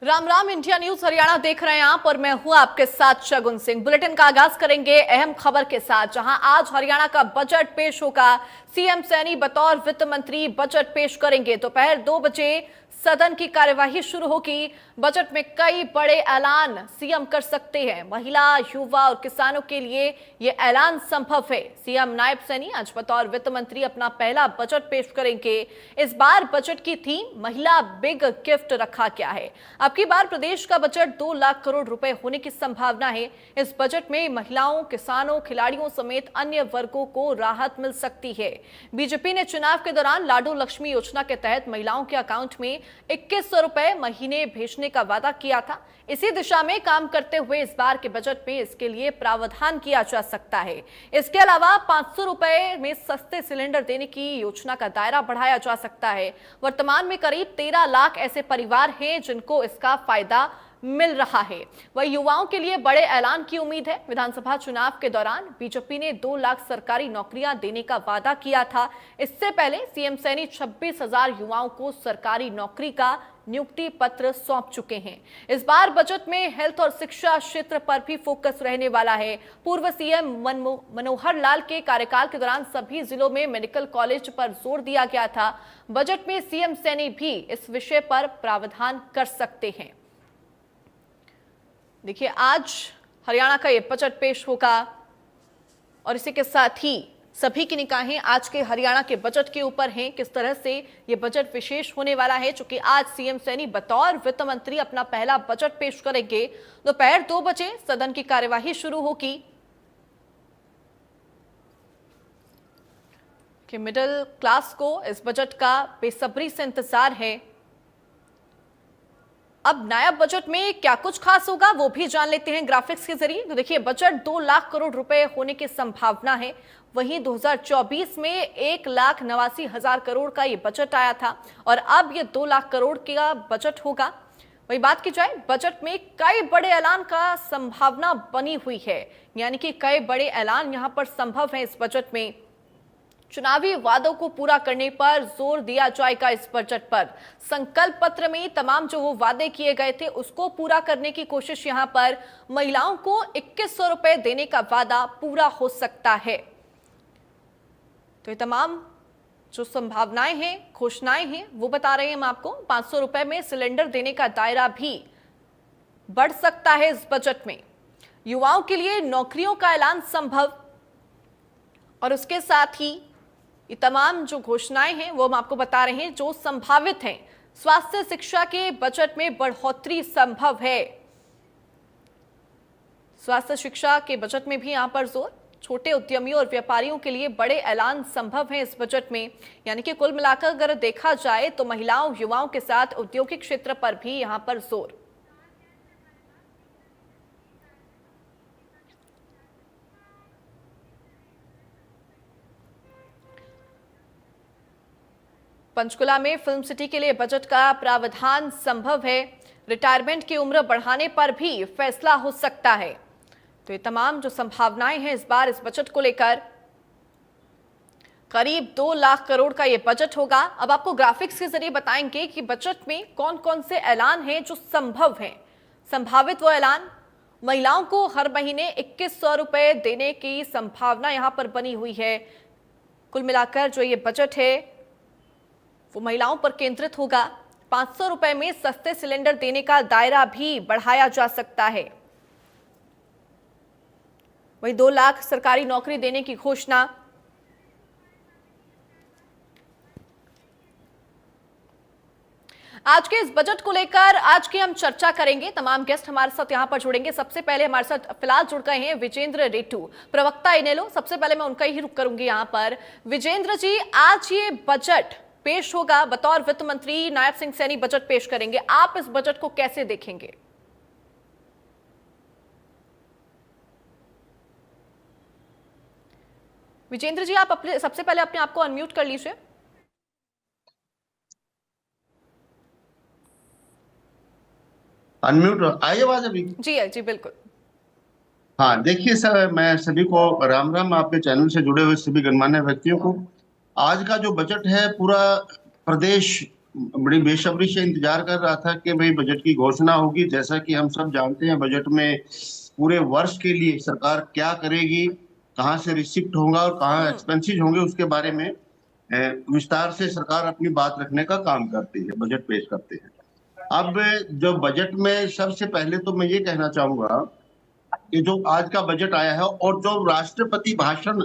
Ram Ram, India news Haryana देख रहे हैं आप और मैं हूं आपके साथ शगुन सिंह। बुलेटिन का आगाज करेंगे अहम खबर के साथ, जहां आज हरियाणा का बजट पेश होगा। सीएम सैनी बतौर वित्त मंत्री बजट पेश करेंगे। दोपहर 2 बजे सदन की कार्यवाही शुरू होगी। बजट में कई बड़े ऐलान सीएम कर सकते हैं। महिला, युवा और किसानों के लिए यह ऐलान संभव है। सीएम नायब सैनी आज बतौर वित्त मंत्री अपना पहला बजट पेश करेंगे। इस बार बजट की थीम महिला बिग गिफ्ट रखा गया है। अब की बार प्रदेश का बजट 2 लाख करोड़ रुपए होने की संभावना है। इस बजट में महिलाओं, किसानों, खिलाड़ियों समेत अन्य वर्गों को राहत मिल सकती है। बीजेपी ने चुनाव के दौरान लाडो लक्ष्मी योजना के तहत महिलाओं के अकाउंट में 2100 रुपए महीने भेजने का वादा किया था। इसी दिशा में काम करते हुए इस बार के बजट में इसके लिए प्रावधान किया जा सकता है। इसके अलावा 500 रुपए में सस्ते सिलेंडर देने की योजना का दायरा बढ़ाया जा सकता है। वर्तमान में करीब 13 लाख ऐसे परिवार हैं जिनको इसका फायदा मिल रहा है। वही युवाओं के लिए बड़े ऐलान की उम्मीद है। विधानसभा चुनाव के दौरान बीजेपी ने 2 लाख सरकारी नौकरियां देने का वादा किया था। इससे पहले सीएम सैनी 26,000 युवाओं को सरकारी नौकरी का नियुक्ति पत्र सौंप चुके हैं। इस बार बजट में हेल्थ और शिक्षा क्षेत्र पर भी फोकस रहने वाला है। पूर्व सीएम मनोहर लाल के कार्यकाल के दौरान सभी जिलों में मेडिकल कॉलेज पर जोर दिया गया था। बजट में सीएम सैनी भी इस विषय पर प्रावधान कर सकते हैं। देखिए, आज हरियाणा का ये बजट पेश होगा और इसी के साथ ही सभी की निगाहें आज के हरियाणा के बजट के ऊपर हैं। किस तरह से ये बजट विशेष होने वाला है, क्योंकि आज सीएम सैनी बतौर वित्त मंत्री अपना पहला बजट पेश करेंगे। दोपहर 2 बजे सदन की कार्यवाही शुरू होगी। कि मिडिल क्लास को इस बजट का बेसब्री से इंतजार है। अब नायब बजट में क्या कुछ खास होगा वो भी जान लेते हैं ग्राफिक्स के जरिए। तो देखिए, बजट 2 लाख करोड़ रुपए होने की संभावना है। वहीं 2024 में 1,89,000 करोड़ का ये बजट आया था और अब ये 2 लाख करोड़ का बजट होगा। वही बात की जाए, बजट में कई बड़े ऐलान का संभावना बनी हुई है, यानी कि कई बड़े ऐलान यहां पर संभव है। इस बजट में चुनावी वादों को पूरा करने पर जोर दिया जाएगा। इस बजट पर संकल्प पत्र में तमाम जो वो वादे किए गए थे उसको पूरा करने की कोशिश। यहां पर महिलाओं को 2100 रुपए देने का वादा पूरा हो सकता है। तो ये तमाम जो संभावनाएं हैं, घोषणाएं हैं, वो बता रहे हैं हम आपको। 500 रुपए में सिलेंडर देने का दायरा भी बढ़ सकता है इस बजट में। युवाओं के लिए नौकरियों का ऐलान संभव और उसके साथ ही ये तमाम जो घोषणाएं हैं वो हम आपको बता रहे हैं जो संभावित हैं। स्वास्थ्य शिक्षा के बजट में बढ़ोतरी संभव है। स्वास्थ्य शिक्षा के बजट में भी यहां पर जोर। छोटे उद्यमियों और व्यापारियों के लिए बड़े ऐलान संभव हैं इस बजट में। यानी कि कुल मिलाकर अगर देखा जाए तो महिलाओं, युवाओं के साथ औद्योगिक क्षेत्र पर भी यहां पर जोर। पंचकुला में फिल्म सिटी के लिए बजट का प्रावधान संभव है। रिटायरमेंट की उम्र बढ़ाने पर भी फैसला हो सकता है। तो ये तमाम जो संभावनाएं हैं इस बार इस बजट को लेकर। करीब 2 लाख करोड़ का ये बजट होगा। अब आपको ग्राफिक्स के जरिए बताएंगे कि बजट में कौन कौन से ऐलान हैं जो संभव हैं। संभावित वो ऐलान, महिलाओं को हर महीने 2100 रुपए देने की संभावना यहां पर बनी हुई है। कुल मिलाकर जो ये बजट है वो महिलाओं पर केंद्रित होगा। 500 रुपए में सस्ते सिलेंडर देने का दायरा भी बढ़ाया जा सकता है। वही 2 लाख सरकारी नौकरी देने की घोषणा। आज के इस बजट को लेकर आज की हम चर्चा करेंगे। तमाम गेस्ट हमारे साथ यहां पर जुड़ेंगे। सबसे पहले हमारे साथ फिलहाल जुड़ गए हैं विजेंद्र रेटू, प्रवक्ता इनेलो। सबसे पहले मैं उनका ही रुख करूंगी यहां पर। विजेंद्र जी, आज ये बजट पेश होगा, बतौर वित्त मंत्री नायब सिंह सैनी बजट पेश करेंगे। आप इस बजट को कैसे देखेंगे? विजेंद्र जी, आप अपने सबसे पहले अपने आप को अनम्यूट कर लीजिए। अनम्यूट आई आवाज अभी? जी बिल्कुल। हाँ, देखिए सर, मैं सभी को राम राम, आपके चैनल से जुड़े हुए सभी गणमान्य व्यक्तियों को। आज का जो बजट है पूरा प्रदेश बड़ी बेसब्री से इंतजार कर रहा था कि भाई बजट की घोषणा होगी। जैसा कि हम सब जानते हैं, बजट में पूरे वर्ष के लिए सरकार क्या करेगी, कहाँ से रिसिप्ट होगा और कहाँ एक्सपेंसेस होंगे, उसके बारे में विस्तार से सरकार अपनी बात रखने का काम करती है, बजट पेश करते हैं। अब जो बजट में सबसे पहले तो मैं ये कहना चाहूंगा कि जो आज का बजट आया है और जो राष्ट्रपति भाषण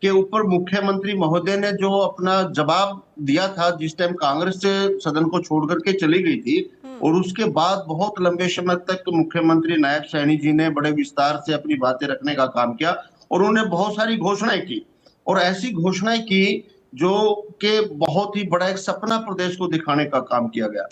के ऊपर मुख्यमंत्री महोदय ने जो अपना जवाब दिया था, जिस टाइम कांग्रेस से सदन को छोड़ करके चली गई थी, और उसके बाद बहुत लंबे समय तक मुख्यमंत्री नायब सैनी जी ने बड़े विस्तार से अपनी बातें रखने का काम किया और उन्होंने बहुत सारी घोषणाएं की, और ऐसी घोषणाएं की जो कि बहुत ही बड़ा एक सपना प्रदेश को दिखाने का काम किया गया।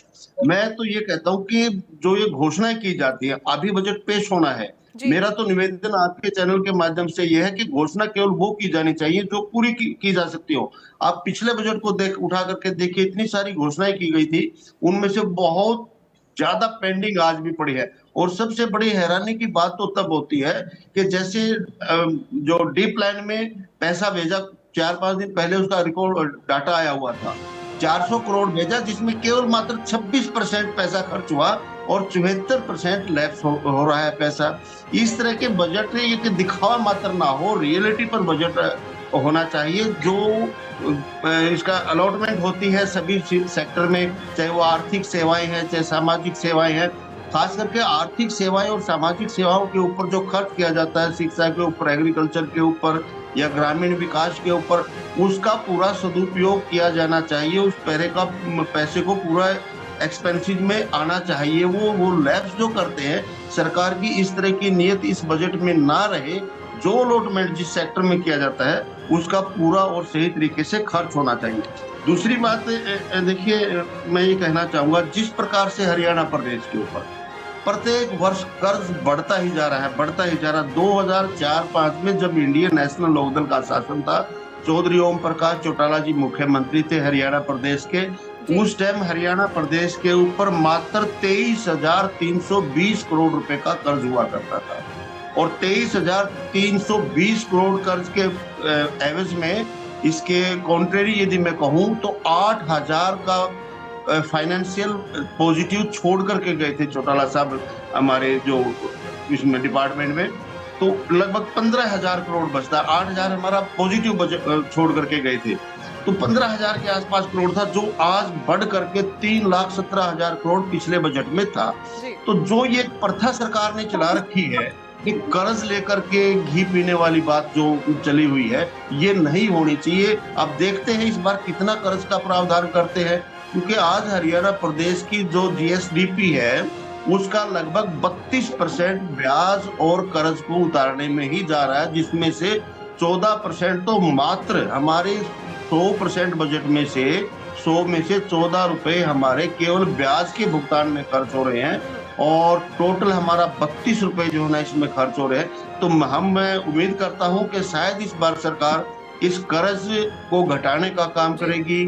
मैं तो ये कहता हूं कि जो ये घोषणाएं की जाती है, अभी बजट पेश होना है, मेरा तो निवेदन आपके चैनल के माध्यम से यह है कि घोषणा केवल वो की जानी चाहिए जो पूरी की जा सकती हो। आप पिछले बजट को उठा करके देखिए, इतनी सारी घोषणाएं की गई थी, उनमें से बहुत ज्यादा पेंडिंग आज भी पड़ी है। और सबसे बड़ी हैरानी की बात तो तब होती है कि जैसे जो डी प्लान में पैसा भेजा, 4-5 दिन पहले उसका रिकॉर्ड डाटा आया हुआ था, 400 करोड़ भेजा, जिसमें केवल मात्र 26% पैसा खर्च हुआ और 74% लैप्स हो रहा है पैसा। इस तरह के बजट ये कि दिखावा मात्र ना हो, रियलिटी पर बजट होना चाहिए। जो इसका अलॉटमेंट होती है सभी सेक्टर में, चाहे वो आर्थिक सेवाएं हैं, चाहे सामाजिक सेवाएं हैं, खास करके आर्थिक सेवाएं और सामाजिक सेवाओं के ऊपर जो खर्च किया जाता है, शिक्षा के ऊपर, एग्रीकल्चर के ऊपर या ग्रामीण विकास के ऊपर, उसका पूरा सदुपयोग किया जाना चाहिए। उस पैसे को पूरा एक्सपेंसिव में आना चाहिए। वो लैब्स जो करते हैं, सरकार की इस तरह की नियत इस बजट में ना रहे। जो अलॉटमेंट जिस सेक्टर में किया जाता है उसका पूरा और सही तरीके से खर्च होना चाहिए। दूसरी बात देखिए, मैं ये कहना चाहूंगा, जिस प्रकार से हरियाणा प्रदेश के ऊपर प्रत्येक वर्ष कर्ज बढ़ता ही जा रहा है। 2004-05 में जब इंडियन नेशनल लोकदल का शासन था, चौधरी ओम प्रकाश चौटाला जी मुख्यमंत्री थे हरियाणा प्रदेश के, उस टाइम हरियाणा प्रदेश के ऊपर मात्र 23,320 करोड़ रुपए का कर्ज हुआ करता था। और 23,320 करोड़ कर्ज के एवज में इसके कॉन्ट्रेरी यदि मैं कहूं तो 8,000 का फाइनेंशियल पॉजिटिव छोड़ करके गए थे चौटाला साहब हमारे जो इसमें डिपार्टमेंट में, तो लगभग 15,000 करोड़ बचता। 8,000 हमारा पॉजिटिव बजट छोड़ करके गए थे, तो 15,000 के आसपास करोड़ था, जो आज बढ़ करके 3,17,000 करोड़ पिछले बजट में था। तो जो ये प्रथा सरकार ने चला रखी है कि कर्ज लेकर के घी पीने वाली बात जो चली हुई है, ये नहीं होनी चाहिए। अब देखते हैं इस बार कितना कर्ज का प्रावधान करते हैं, क्योंकि आज हरियाणा प्रदेश की जो जीएसडीपी है उसका लगभग 32% ब्याज और कर्ज को उतारने में ही जा रहा है, जिसमें से 14% तो मात्र हमारे 100% बजट में से 100 में से 14 रुपए हमारे केवल ब्याज के भुगतान में खर्च हो रहे हैं, और टोटल हमारा 32 रुपए जो है ना इसमें खर्च हो रहे हैं। तो मैं उम्मीद करता हूं कि शायद इस बार सरकार इस कर्ज को घटाने का काम करेगी,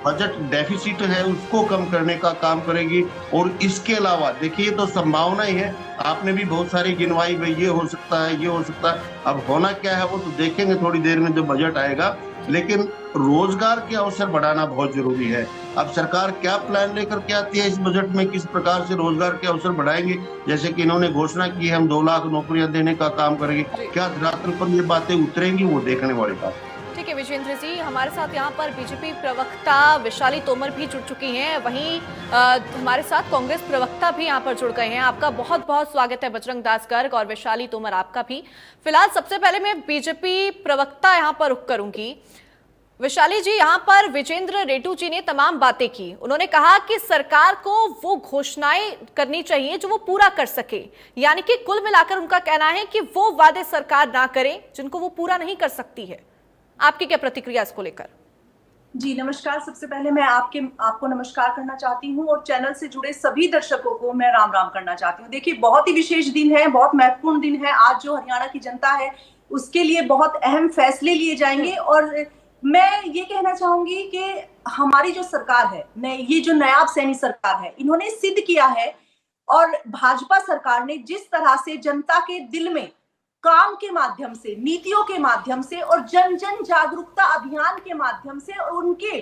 बजट डेफिसिट है उसको कम करने का काम करेगी। और इसके अलावा देखिए, तो संभावना ही है, आपने भी बहुत सारी गिनवाई, भाई ये हो सकता है, ये हो सकता है। अब होना क्या है वो तो देखेंगे थोड़ी देर में जब बजट आएगा, लेकिन रोजगार के अवसर बढ़ाना बहुत जरूरी है। अब सरकार क्या प्लान लेकर के आती है इस बजट में, किस प्रकार से रोजगार के अवसर बढ़ाएंगे, जैसे कि इन्होंने घोषणा की है हम 2 लाख नौकरियां देने का काम करेंगे, क्या धरातल पर ये बातें उतरेंगी वो देखने वाली बात। ठीक है विजेंद्र जी, हमारे साथ यहाँ पर बीजेपी प्रवक्ता वैशाली तोमर भी जुड़ चुकी हैं, वहीं हमारे साथ कांग्रेस प्रवक्ता भी यहाँ पर जुड़ गए हैं। आपका बहुत बहुत स्वागत है बजरंग दास गर्ग और वैशाली तोमर, आपका भी। फिलहाल सबसे पहले मैं बीजेपी प्रवक्ता यहाँ पर रुख करूंगी। वैशाली जी, यहाँ पर विजेंद्र रेड्डी जी ने तमाम बातें की। उन्होंने कहा कि सरकार को वो घोषणाएं करनी चाहिए जो वो पूरा कर सके, यानी कि कुल मिलाकर उनका कहना है कि वो वादे सरकार ना करे जिनको वो पूरा नहीं कर सकती है। आपकी क्या प्रतिक्रिया इसको लेकर? जी नमस्कार, सबसे पहले मैं आपको नमस्कार करना चाहती हूँ और चैनल से जुड़े सभी दर्शकों को मैं राम राम करना चाहती हूँ। देखिए, बहुत ही विशेष दिन है, बहुत महत्वपूर्ण दिन है। आज जो हरियाणा की जनता है उसके लिए बहुत अहम फैसले लिए जाएंगे, और मैं ये कहना चाहूंगी कि हमारी जो सरकार है, ये जो नायब सैनी सरकार है, इन्होंने सिद्ध किया है, और भाजपा सरकार ने जिस तरह से जनता के दिल में काम के माध्यम से, नीतियों के माध्यम से और जन जन जागरूकता अभियान के माध्यम से और उनके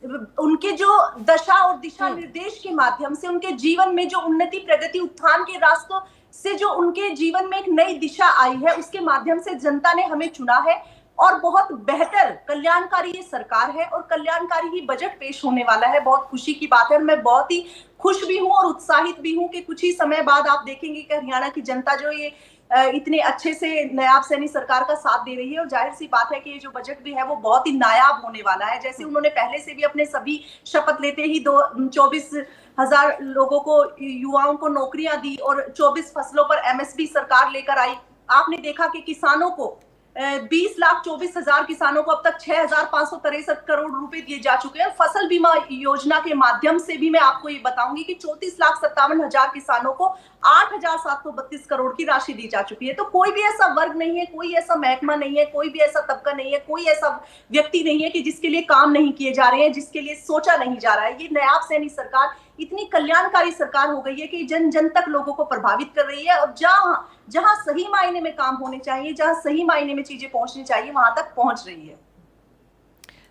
उनके जो दशा और दिशा निर्देश के माध्यम से उनके जीवन में जो उन्नति, प्रगति, उत्थान के रास्तों से जो उनके जीवन में एक नई दिशा आई है, उसके माध्यम से जनता ने हमें चुना है और बहुत बेहतर कल्याणकारी ये सरकार है और कल्याणकारी ही बजट पेश होने वाला है। बहुत खुशी की बात है और मैं बहुत ही खुश भी हूं और उत्साहित भी हूं कि कुछ ही समय बाद आप देखेंगे कि हरियाणा की जनता जो ये इतने अच्छे से नायाब सैनी सरकार का साथ दे रही है और जाहिर सी बात है कि ये जो बजट भी है वो बहुत ही नायाब होने वाला है। जैसे उन्होंने पहले से भी अपने सभी शपथ लेते ही 24,000 लोगों को, युवाओं को नौकरियां दी और 24 फसलों पर एमएसपी सरकार लेकर आई। आपने देखा कि किसानों को 20,24,000 किसानों को अब तक 6,563 करोड़ रुपए दिए जा चुके हैं। फसल बीमा योजना के माध्यम से भी मैं आपको ये बताऊंगी कि 34,57,000 किसानों को 8,732 करोड़ की राशि दी जा चुकी है। तो कोई भी ऐसा वर्ग नहीं है, कोई ऐसा महकमा नहीं है, कोई भी ऐसा तबका नहीं है, कोई ऐसा व्यक्ति नहीं है कि जिसके लिए काम नहीं किए जा रहे हैं, जिसके लिए सोचा नहीं जा रहा है। ये नायाब सैनी सरकार इतनी कल्याणकारी सरकार हो गई है कि जन जन तक लोगों को प्रभावित कर रही है और जहां सही मायने में काम होने चाहिए, जहां सही मायने में चीजें पहुंचनी चाहिए, वहां तक पहुंच रही है।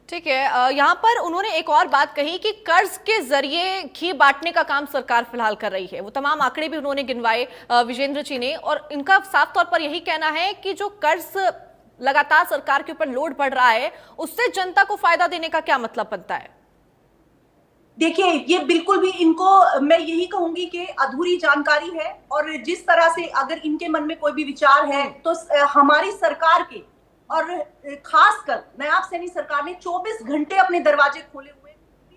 ठीक है, यहाँ पर उन्होंने एक और बात कही कि कर्ज के जरिए घी बांटने का काम सरकार फिलहाल कर रही है। वो तमाम आंकड़े भी उन्होंने गिनवाए विजेंद्र जी ने, और इनका साफ तौर पर यही कहना है कि जो कर्ज लगातार सरकार के ऊपर लोड बढ़ रहा है उससे जनता को फायदा देने का क्या मतलब बनता है? देखिए, ये बिल्कुल भी इनको मैं यही कहूंगी कि अधूरी जानकारी है और जिस तरह से अगर इनके मन में कोई भी विचार है तो हमारी सरकार के और खासकर नायाब सैनी सरकार ने 24 घंटे अपने दरवाजे खोले हुए।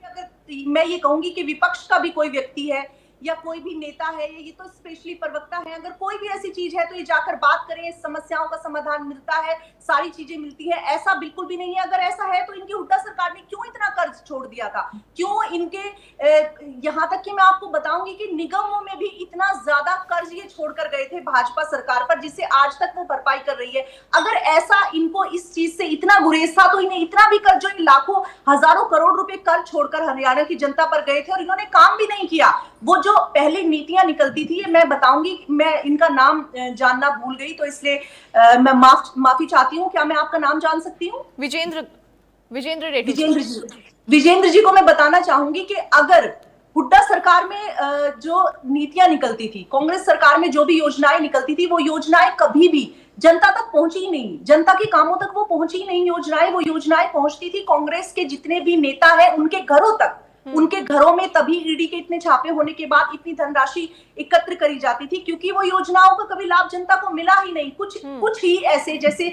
अगर मैं ये कहूंगी कि विपक्ष का भी कोई व्यक्ति है या कोई भी नेता है, ये तो स्पेशली प्रवक्ता है, अगर कोई भी ऐसी चीज है तो ये जाकर बात करें, समस्याओं का समाधान मिलता है, सारी चीजें मिलती है। ऐसा बिल्कुल भी नहीं है। अगर ऐसा है तो इनकी हुड्डा सरकार ने क्यों इतना कर्ज छोड़ दिया था, क्यों इनके यहाँ तक कि मैं आपको बताऊंगी कि निगमों में भी इतना ज्यादा कर्ज ये छोड़कर गए थे भाजपा सरकार पर, जिससे आज तक वो भरपाई कर रही है। अगर ऐसा इनको इस चीज से इतना गुरेज था तो इन्हें इतना भी कर्ज, जो लाखों हजारों करोड़ रुपए कर्ज छोड़कर हरियाणा की जनता पर गए थे और इन्होंने काम भी नहीं किया। वो जो पहले नीतियां निकलती थी, मैं बताऊंगी, मैं इनका नाम जानना भूल गई तो इसलिए मैं माफी चाहती हूँ। क्या मैं आपका नाम जान सकती हूँ? विजेंद्र रेड्डी। विजेंद्र जी को मैं बताना चाहूंगी कि अगर हुड्डा सरकार में जो नीतियां निकलती थी, कांग्रेस सरकार में जो भी योजनाएं निकलती थी, वो योजनाएं कभी भी जनता तक पहुंची ही नहीं, जनता के कामों तक वो पहुंची ही नहीं। वो योजनाएं पहुंचती थी कांग्रेस के जितने भी नेता हैं उनके घरों तक। उनके घरों में तभी ईडी के इतने छापे होने के बाद इतनी धनराशि एकत्र करी जाती थी, क्योंकि वो योजनाओं का कभी लाभ जनता को मिला ही नहीं। कुछ ही ऐसे, जैसे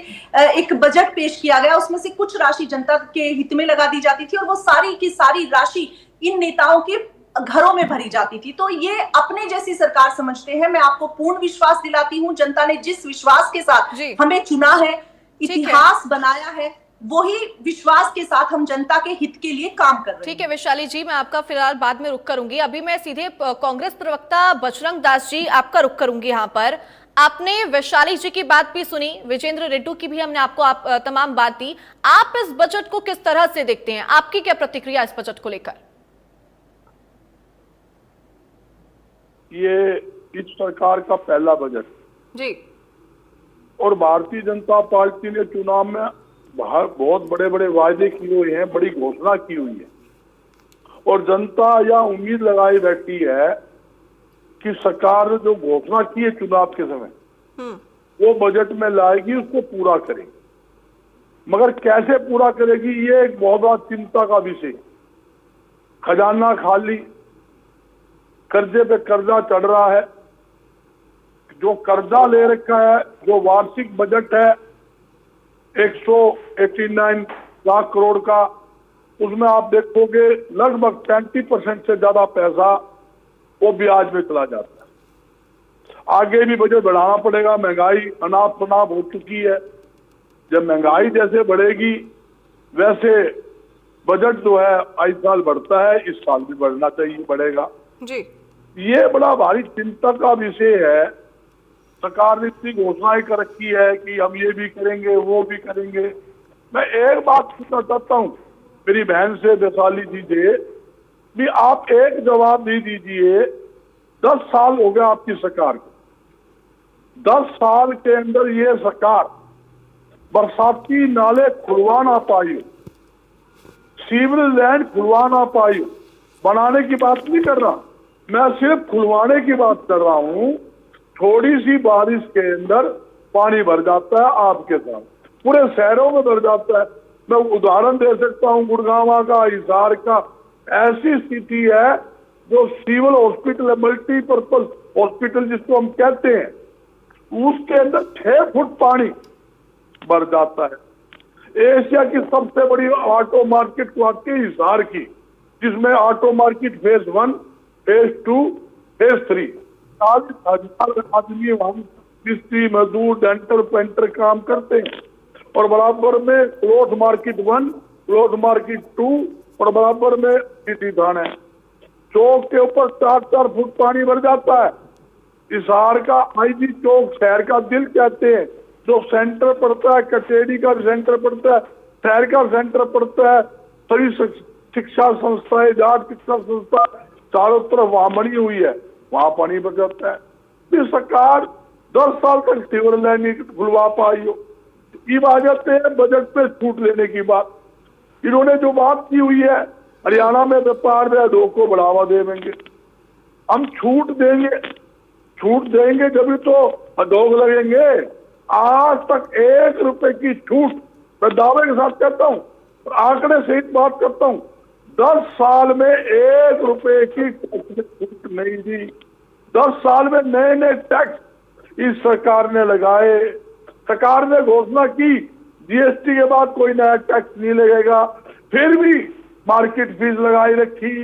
एक बजट पेश किया गया, उसमें से कुछ राशि जनता के हित में लगा दी जाती थी और वो सारी की सारी राशि इन नेताओं के घरों में भरी जाती थी। तो ये अपने जैसी सरकार समझते हैं। मैं आपको पूर्ण विश्वास दिलाती हूँ, जनता ने जिस विश्वास के साथ हमें चुना है, इतिहास बनाया है, वही विश्वास के साथ हम जनता के हित के लिए काम कर रहे हैं। ठीक है वैशाली जी, मैं आपका फिलहाल बाद में रुख करूंगी। अभी मैं सीधे कांग्रेस प्रवक्ता बजरंग दास जी आपका रुख करूंगी। यहाँ पर आपने वैशाली जी की बात भी सुनी, विजेंद्र रेड्डी की भी हमने आपको तमाम बात दी। आप इस बजट को किस तरह से देखते हैं? आपकी क्या प्रतिक्रिया इस बजट को लेकर? ये इस सरकार का पहला बजट जी, और भारतीय जनता पार्टी ने चुनाव में बहुत बड़े बड़े वायदे किए हुए हैं, बड़ी घोषणा की हुई है और जनता यह उम्मीद लगाई बैठी है कि सरकार ने जो घोषणा की है चुनाव के समय वो बजट में लाएगी, उसको पूरा करेगी। मगर कैसे पूरा करेगी, ये एक बहुत बड़ा चिंता का विषय। खजाना खाली, कर्जे पे कर्जा चढ़ रहा है। जो कर्जा ले रखा है, जो वार्षिक बजट है 189 लाख करोड़ का, उसमें आप देखोगे लगभग 20% से ज्यादा पैसा वो ब्याज में चला जाता है। आगे भी बजट बढ़ाना पड़ेगा, महंगाई अनाप शनाप हो चुकी है। जब महंगाई जैसे बढ़ेगी वैसे बजट जो है आई साल बढ़ता है, इस साल भी बढ़ना चाहिए, बढ़ेगा जी। ये बड़ा भारी चिंता का विषय है। सरकार ने इतनी घोषणाएं कर रखी है कि हम ये भी करेंगे, वो भी करेंगे। मैं एक बात पूछना चाहता हूँ मेरी बहन से, वैशाली जी से, भी आप एक जवाब नहीं दीजिए। 10 साल हो गया आपकी सरकार को, 10 साल के अंदर ये सरकार बरसाती नाले खुलवा ना पाई, सीवरेज लाइन खुलवा ना पाई, बनाने की बात नहीं कर रहा मैं, सिर्फ खुलवाने की बात कर रहा हूँ। थोड़ी सी बारिश के अंदर पानी भर जाता है, आपके साथ पूरे शहरों में भर जाता है। मैं उदाहरण दे सकता हूँ गुड़गांव का, हिसार का। ऐसी स्थिति है जो सिविल हॉस्पिटल है, मल्टीपर्पज हॉस्पिटल जिसको हम कहते हैं, उसके अंदर 6 फुट पानी भर जाता है। एशिया की सबसे बड़ी ऑटो मार्केट वाकई हिसार की, जिसमें auto market phase 1, phase 2, phase 3 40,000 आदमी वहां मिस्त्री, मजदूर, डेंटर, पेंटर काम करते हैं। और बराबर में क्लोथ मार्केट 1, क्लोथ मार्केट 2 और बराबर में सिटी थाना है। चौक के ऊपर 4-4 फुट पानी भर जाता है। हिसार का आईजी चौक शहर का दिल कहते हैं, जो सेंटर पड़ता है, कचेरी का सेंटर पड़ता है, शहर का सेंटर पड़ता है, सभी शिक्षा संस्थाएं, जाट शिक्षा संस्था चारों तरफ वहां बनी हुई है, वहां पानी भर जाता है। ये सरकार 10 साल तक सीवर लाइन नहीं खुलवा पाई हो। ये बात है बजट पे छूट लेने की बात। इन्होंने जो बात की हुई है, हरियाणा में व्यापार में उद्योग को बढ़ावा देंगे, हम छूट देंगे जब तो उद्योग लगेंगे। आज तक 1 रुपए की छूट, मैं दावे के साथ कहता हूँ और आंकड़े सहित बात करता हूँ, 10 साल में 1 रुपए की छूट नहीं दी। 10 साल में नए नए टैक्स इस सरकार ने लगाए। सरकार ने घोषणा की जीएसटी के बाद कोई नया टैक्स नहीं लगेगा, फिर भी मार्केट फीस लगाई रखी।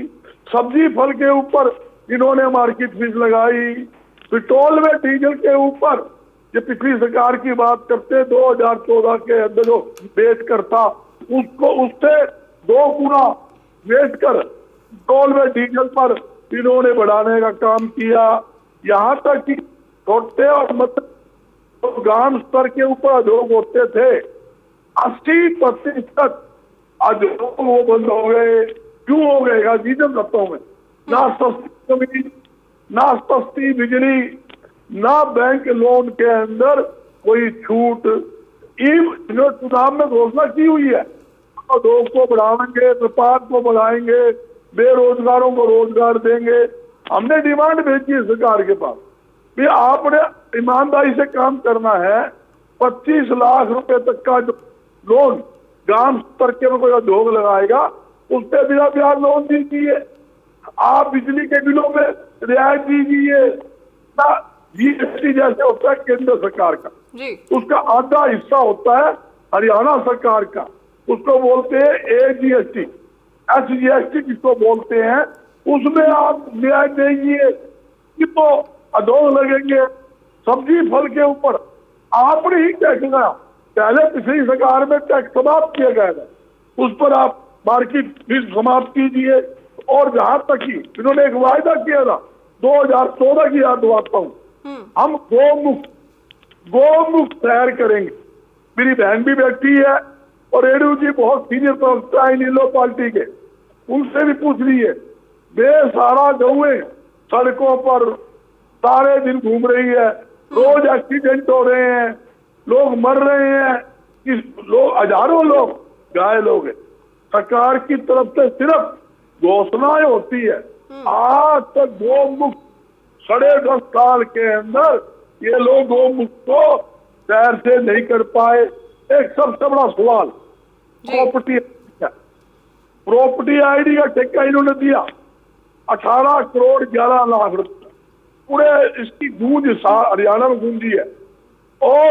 सब्जी फल के ऊपर इन्होंने मार्केट फीस लगाई। पेट्रोल में डीजल के ऊपर, ये पिछली सरकार की बात करते, 2014 के अंदर जो बेच कर था उसको उससे 2 गुना बेच कर पेट्रोल में डीजल पर इन्होंने बढ़ाने का काम किया। यहाँ तक कि छोटे और मध्य तो ग्राम स्तर के ऊपर उद्योग होते थे, 80% उद्योग वो बंद हो गए। क्यों हो गए? रीजन करता हूं मैं। ना सस्ती जमीन, ना सस्ती बिजली, ना बैंक लोन के अंदर कोई छूट। जो चुनाव में घोषणा की हुई है, उद्योग को बढ़ाएंगे, व्यापार को बढ़ाएंगे, बेरोजगारों को रोजगार देंगे। हमने डिमांड भेजी है सरकार के पास, भी आपने ईमानदारी से काम करना है। 25 लाख रुपए तक का जो लोन ग्राम स्तर के में कोई उद्योग लगाएगा, उस पर बिना ब्याज लोन दीजिए। आप बिजली के बिलों में रियायत दीजिए। जीएसटी जैसे होता है केंद्र सरकार का, उसका आधा हिस्सा होता है हरियाणा सरकार का, उसको बोलते हैं एजीएसटी, एसजीएसटी जिसको बोलते हैं, उसमें आप रियायत देंगे तो उद्योग लगेंगे। सब्जी फल के ऊपर आपने ही टैक्स लगाया, पहले पिछली सरकार में टैक्स समाप्त किया गया था, उस पर आप मार्केट फीस समाप्त कीजिए। और जहां तक कि इन्होंने एक वायदा किया था 2014 की याद दिलाता हूं, हम गोमुक्त शहर करेंगे। मेरी बहन भी बैठी है और रेणु जी बहुत सीनियर प्रवक्ता है नीलो पार्टी के, उनसे भी पूछ लीजिए। बेसहारा गौएं सड़कों पर सारे दिन घूम रही है, रोज एक्सीडेंट हो रहे हैं, लोग मर रहे हैं, लोग हजारों लोग घायल हो गए। सरकार की तरफ से सिर्फ घोषणाएं होती है। आज तक गोमुक्त 10.5 साल के अंदर ये लोग गोमुक्त को शहर से नहीं कर पाए। एक सबसे बड़ा सवाल प्रॉपर्टी आईडी का ठेका इन्होंने दिया 18 करोड़ 11 लाख रुपए, पूरे इसकी गूंज हरियाणा में गूंजी है। और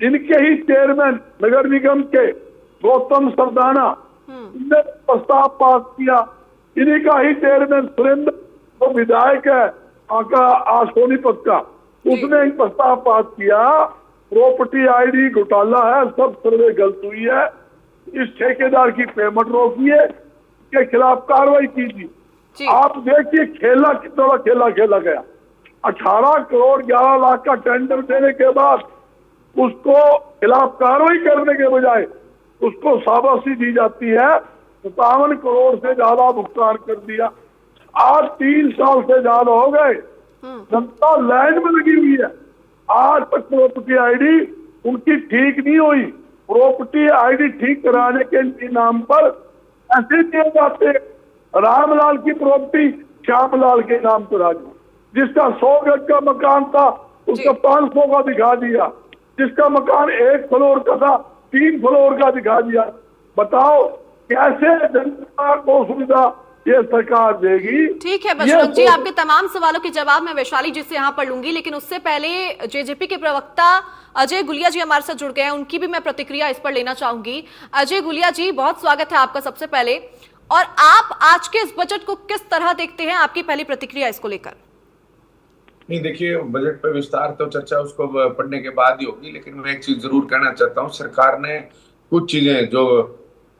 इनके ही चेयरमैन नगर निगम के गौतम सरदाना ने प्रस्ताव पास किया। इन्हीं का ही चेयरमैन सुरेंद्र, जो विधायक है आका सोनीपत का, उसने एक प्रस्ताव पास किया। प्रॉपर्टी आईडी घोटाला है, सब सर्वे गलत हुई है, इस ठेकेदार की पेमेंट रोकिए, के खिलाफ कार्रवाई कीजिए। आप देखिए खेला कितना बड़ा खेला गया। 18 करोड़ 11 लाख का टेंडर देने के बाद उसको खिलाफ कार्रवाई करने के बजाय उसको शाबाशी दी जाती है। 57 करोड़ से ज्यादा भुगतान कर दिया। आज 3 साल से ज्यादा हो गए, जनता लाइन में लगी हुई है। आज तक प्रॉपर्टी आईडी उनकी ठीक नहीं हुई। प्रॉपर्टी आईडी ठीक कराने के नाम पर ऐसे दिए जाते। रामलाल की प्रॉपर्टी श्यामलाल के नाम पर आ गई, जिसका 100 गज का मकान था उसका 500 का दिखा दिया, जिसका मकान 1 फ्लोर का था 3 फ्लोर का दिखा दिया। बताओ कैसे जनता को सुविधा ये सरकार देगी? ठीक है बजरंग जी, आपके तमाम सवालों के जवाब मैं वैशाली जी से यहाँ पर लूंगी, लेकिन उससे पहले जेजेपी के प्रवक्ता अजय गुलिया जी हमारे साथ जुड़ गए हैं, उनकी भी मैं प्रतिक्रिया इस पर लेना चाहूंगी। अजय गुलिया जी, बहुत स्वागत है आपका सबसे पहले, और आप आज के इस बजट को किस तरह देखते हैं? आपकी पहली प्रतिक्रिया इसको लेकर। नहीं, देखिए, बजट पे विस्तार तो चर्चा उसको पढ़ने के बाद ही होगी, लेकिन मैं एक चीज जरूर कहना चाहता हूँ। सरकार ने कुछ चीजें जो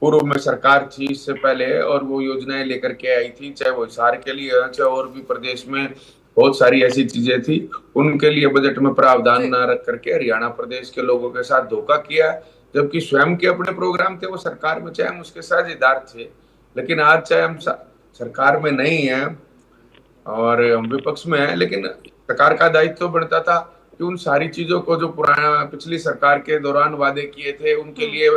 पूर्व में सरकार थी इससे पहले और वो योजनाएं लेकर के आई थी, चाहे वो हिसार के लिए चाहे और भी प्रदेश में बहुत सारी ऐसी चीजें थी, उनके लिए बजट में प्रावधान न रख करके हरियाणा प्रदेश के लोगों के साथ धोखा किया। जबकि स्वयं के अपने प्रोग्राम थे वो सरकार में, चाहे हम उसके साझेदार थे, लेकिन आज चाहे हम सरकार में नहीं है और हम विपक्ष में है, लेकिन सरकार का दायित्व तो बनता था कि उन सारी चीजों को जो पुराना पिछली सरकार के दौरान वादे किए थे उनके लिए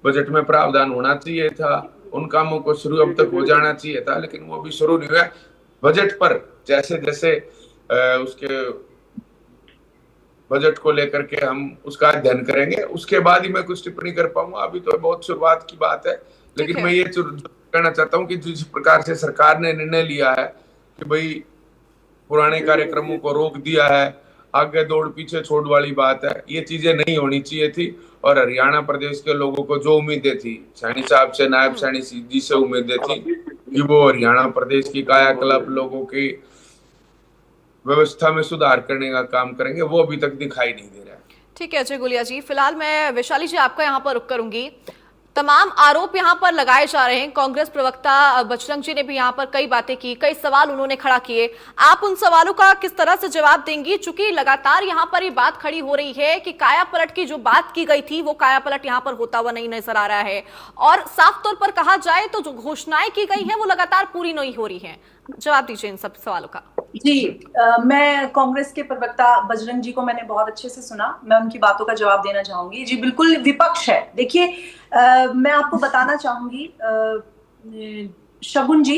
बजट में प्रावधान होना चाहिए था, उन कामों को शुरू अब तक हो जाना चाहिए था, लेकिन वो भी शुरू नहीं हुआ। बजट पर जैसे जैसे उसके बजट को लेकर के हम उसका अध्ययन करेंगे, उसके बाद ही मैं कुछ टिप्पणी कर पाऊंगा। अभी तो बहुत शुरुआत की बात है, लेकिन मैं ये कहना चाहता हूँ कि जिस प्रकार से सरकार ने निर्णय लिया है कि भाई पुराने कार्यक्रमों को रोक दिया है, आगे दौड़ पीछे छोड़ वाली बात है, ये चीजें नहीं होनी चाहिए थी। और हरियाणा प्रदेश के लोगों को जो उम्मीदें थी सैनी साहब से, नायब सैनी जी से उम्मीदें थी कि वो हरियाणा प्रदेश की कायाकल्प, लोगों की व्यवस्था में सुधार करने का काम करेंगे, वो अभी तक दिखाई नहीं दे रहा है। ठीक है अजय गुलिया जी, फिलहाल मैं वैशाली जी आपका यहाँ पर रुक करूंगी। तमाम आरोप यहाँ पर लगाए जा रहे हैं, कांग्रेस प्रवक्ता बजरंग जी ने भी यहाँ पर कई बातें की, कई सवाल उन्होंने खड़ा किए, आप उन सवालों का किस तरह से जवाब देंगी? चूंकि लगातार यहाँ पर ये बात खड़ी हो रही है कि काया पलट की जो बात की गई थी वो काया पलट यहाँ पर होता हुआ नहीं नजर आ रहा है, और साफ तौर पर कहा जाए तो जो घोषणाएं की गई है वो लगातार पूरी नहीं हो रही है। जवाब दीजिए इन सब सवालों का। जी, मैं कांग्रेस के प्रवक्ता बजरंग जी को मैंने बहुत अच्छे से सुना, मैं उनकी बातों का जवाब देना चाहूंगी। जी बिल्कुल विपक्ष है। देखिए मैं आपको बताना चाहूंगी शगुन जी,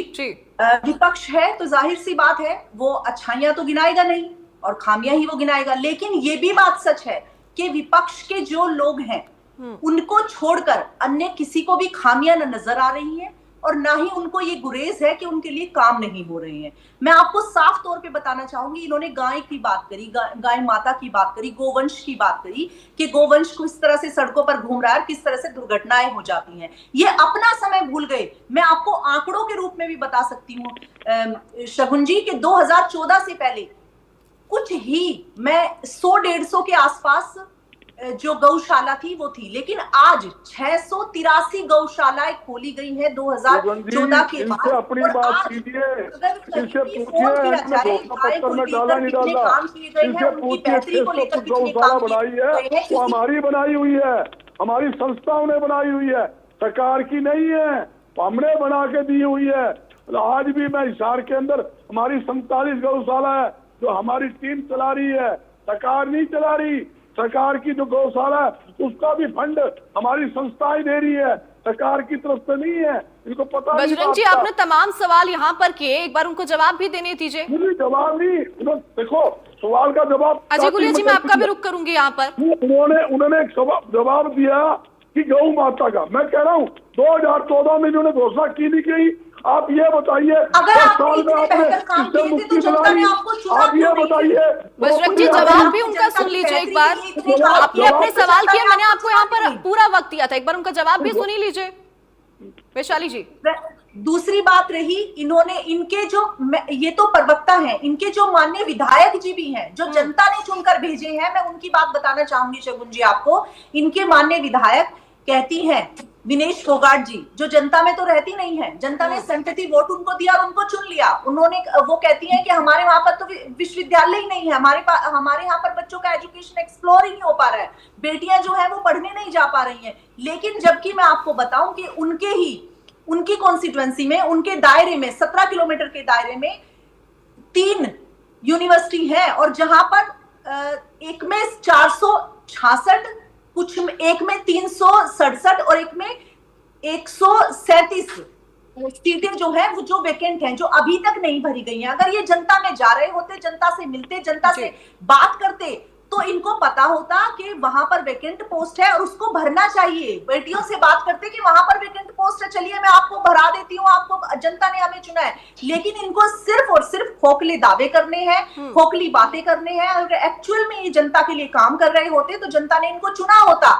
विपक्ष है तो जाहिर सी बात है वो अच्छाइयां तो गिनाएगा नहीं और खामियां ही वो गिनाएगा, लेकिन ये भी बात सच है कि विपक्ष के जो लोग हैं उनको छोड़कर अन्य किसी को भी खामियां न नजर आ रही हैं और ना ही उनको ये गुरेज है कि उनके लिए काम नहीं हो रहे हैं। मैं आपको साफ तौर पे बताना चाहूंगी, इन्होंने गाय की बात करी, गाय माता की बात करी, गोवंश की बात करी कि गोवंश को इस तरह से सड़कों पर घूम रहा है, किस तरह से दुर्घटनाएं हो जाती हैं। ये अपना समय भूल गए। मैं आपको आंकड़ों के रूप में भी बता सकती हूँ शगुन जी के 2014 से पहले कुछ ही मैं 100-150 के आसपास जो गौशाला थी वो थी, लेकिन आज 683 गौशालाएं खोली गई हैं 2014 के बाद। अपनी बात कीजिए, इनसे पूछिए काम किए गए हैं, उनकी बेहतरी को लेकर कितने काम बनाई है, वो हमारी बनाई हुई है, हमारी संस्थाओं ने बनाई हुई है, सरकार की नहीं है, हमने बना के दी हुई है। आज भी मैं हिसार के अंदर हमारी 47 गौशाला है जो हमारी टीम चला रही है, सरकार नहीं चला रही। सरकार की जो गौशाला है उसका भी फंड हमारी संस्थाएं दे रही है, सरकार की तरफ से नहीं है। इनको पता नहीं। बजरंग जी, आपने तमाम सवाल यहाँ पर किए, एक बार उनको जवाब भी देने दीजिए। जवाब नहीं, देखो सवाल का जवाब। अजय गुलिया जी, मैं आपका भी रुख करूंगी यहाँ पर। उन्होंने एक जवाब दिया कि गौ माता का, मैं कह रहा हूँ 2014 में इन्होंने घोषणा की नहीं की। आप ये बताइए, अगर आप ये बताइए बजरंग जी, जवाब भी उनका सुन लीजिए एक बार। आपने अपने सवाल किया, मैंने आपको यहाँ पर पूरा वक्त दिया था, एक बार उनका जवाब भी सुन ही लीजिए वैशाली जी। दूसरी बात रही, इन्होंने इनके जो, ये तो प्रवक्ता हैं, इनके जो माननीय विधायक जी भी हैं जो जनता ने चुनकर भेजे हैं, मैं उनकी बात बताना चाहूंगी शगुन जी आपको। इनके माननीय विधायक कहती हैं विनेश फोगाट जी, जो जनता में तो रहती नहीं है, जनता ने संतति वोट उनको दिया और उनको चुन लिया। उन्होंने, वो कहती हैं कि हमारे वहां पर तो विश्वविद्यालय ही नहीं है, हमारे यहाँ पर बच्चों का एजुकेशन एक्सप्लोर ही नहीं हो पा रहा है, बेटियां जो है वो पढ़ने नहीं जा पा रही हैं। लेकिन जबकि मैं आपको बताऊं कि उनकी कॉन्स्टिट्यूएंसी में, उनके दायरे में, 17 किलोमीटर के दायरे में 3 यूनिवर्सिटी है, और जहां पर एक में 466, कुछ एक में 367 और एक में 137 सीटें जो है वो जो वैकेंट हैं, जो अभी तक नहीं भरी गई हैं, अगर ये जनता में जा रहे होते, जनता से मिलते, जनता से बात करते, तो इनको पता होता कि वहां पर वैकेंट पोस्ट है और उसको भरना चाहिए। बेटियों से बात करते कि वहां पर वैकेंट पोस्ट है, चलिए मैं आपको भरा देती हूँ, आपको जनता ने हमें चुना है। लेकिन इनको सिर्फ और सिर्फ खोखले दावे करने हैं, खोखली बातें करने हैं। अगर एक्चुअल में ये जनता के लिए काम कर रहे होते तो जनता ने इनको चुना होता।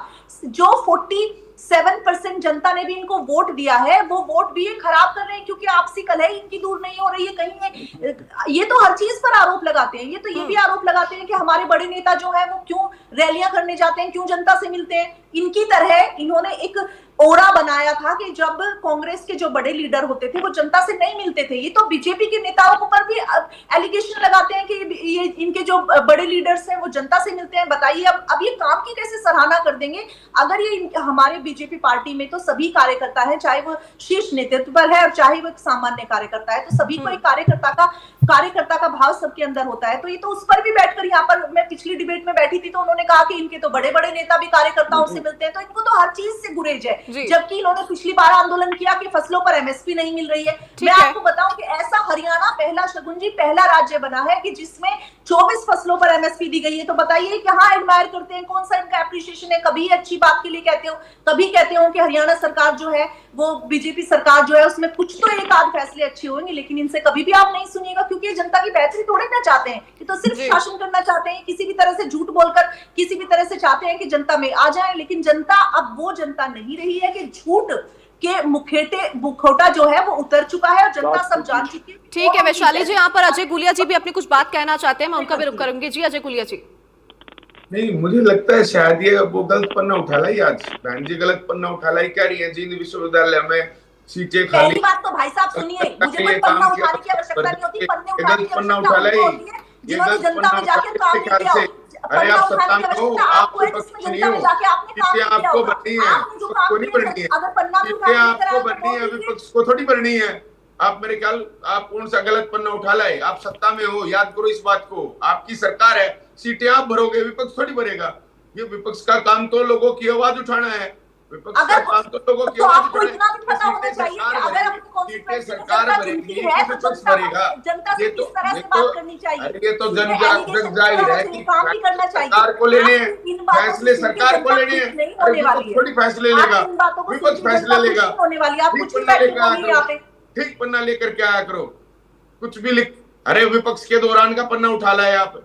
जो 47% जनता ने भी इनको वोट दिया है, वो वोट भी ये खराब कर रहे हैं, क्योंकि आपसी कलह इनकी दूर नहीं हो रही है। कहीं ये तो हर चीज पर आरोप लगाते हैं। ये भी आरोप लगाते हैं कि हमारे बड़े नेता जो है वो क्यों रैलियां करने जाते हैं, क्यों जनता से मिलते हैं। इनकी तरह इन्होंने एक ओरा बनाया था कि जब कांग्रेस के जो बड़े लीडर होते थे वो जनता से नहीं मिलते थे। ये तो बीजेपी के नेताओं पर भी एलिगेशन लगाते हैं कि ये इनके जो बड़े लीडर्स हैं वो जनता से मिलते हैं। बताइए अब ये काम की कैसे सराहना कर देंगे? अगर ये हमारे बीजेपी पार्टी में तो सभी कार्यकर्ता है, चाहे वो शीर्ष नेतृत्व पर है और चाहे वो एक सामान्य कार्यकर्ता है, तो सभी को एक कार्यकर्ता का भाव सबके अंदर होता है। तो ये तो उस पर भी बैठकर, यहाँ पर मैं पिछली डिबेट में बैठी थी तो उन्होंने कहा कि इनके तो बड़े बड़े नेता भी कार्यकर्ताओं से मिलते हैं, तो इनको तो हर चीज से गुरेज है। जबकि इन्होंने पिछली बार आंदोलन किया कि फसलों पर एमएसपी नहीं मिल रही है। मैं आपको बताऊं कि ऐसा हरियाणा पहला, शगुन जी, पहला राज्य बना है कि जिसमें 24 फसलों पर एमएसपी दी गई है। तो बताइए कहाँ एडमायर करते हैं, कौन सा इनका एप्रिसिएशन है? कभी अच्छी बात के लिए कहते हो, कभी कहते हो कि हरियाणा सरकार जो है वो बीजेपी सरकार जो है उसमें कुछ तो एक आध फैसले अच्छे होंगे, लेकिन इनसे कभी भी आप नहीं सुनिएगा, क्योंकि जनता की बेहतरी थोड़े ना चाहते हैं। ये तो सिर्फ शासन करना चाहते हैं, किसी भी तरह से झूठ बोलकर, किसी भी तरह से चाहते हैं कि जनता में आ जाए। लेकिन जनता अब वो जनता नहीं रही है कि झूठ के मुखौटा जो है वो उतर चुका है और जनता सब जान चुकी है। ठीक है वैशाली जी, यहाँ पर अजय गुलिया जी भी अपनी कुछ बात कहना चाहते हैं, मैं उनका भी रुख करूंगी। जी अजय गुलिया जी। नहीं, मुझे लगता है शायद ये वो गलत पन्ना उठा लाई। आज बहन जी गलत पन्ना उठा लाई कह रही है जींद विश्वविद्यालय में सीटें खाली। पहली बात तो भाई साहब सुनिए, मुझे कोई पन्ना उठाने की आवश्यकता नहीं होती, पन्ने उठाने की आवश्यकता होती है जिन्होंने जनता में जाकर काम किया। अरे आप सत्ता में हो, आप विपक्ष नहीं हो, सीटें आपको बढ़नी है, विपक्ष को नहीं बढ़नी है। सीटें आपको बढ़नी है, विपक्ष को थोड़ी बढ़नी है। आप मेरे ख्याल आप कौन सा गलत पन्ना उठा लाए? आप सत्ता में हो, याद करो इस बात को। आपकी सरकार है, सीटें आप भरोगे, विपक्ष थोड़ी भरेगा। ये विपक्ष का काम तो लोगों की आवाज उठाना है। विपक्ष का काम तो लोगों की आवाज उठाना है। सीटें सरकार भरेगी, विपक्ष भरेगा। ये तो जग जाहिर है कि सरकार को लेने हैं फैसले, सरकार को लेने हैं। विपक्ष थोड़ी फैसले लेगा, विपक्ष फैसले लेगा। ठीक पन्ना लेकर के आया करो, कुछ भी लिख। अरे विपक्ष के दौरान का पन्ना उठा लाया आप,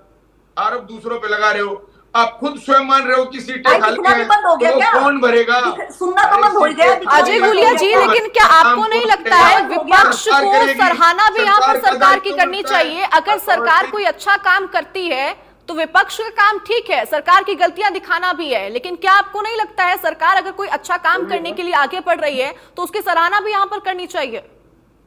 आरोप दूसरों पे लगा रहे हो। आप खुद स्वयं मान रहे हो कि सीटें खाली हैं, तो कौन भरेगा? सुनना तो बंद हो गया अजय गुलिया जी। लेकिन क्या आपको नहीं लगता है विपक्ष को सराहना भी यहाँ पर सरकार की करनी चाहिए? अगर सरकार कोई अच्छा काम करती है तो विपक्ष का काम ठीक है, सरकार की गलतियां दिखाना भी है। लेकिन क्या आपको नहीं लगता है सरकार अगर कोई अच्छा काम करने के लिए आगे बढ़ रही है तो उसकी सराहना भी यहाँ पर करनी चाहिए?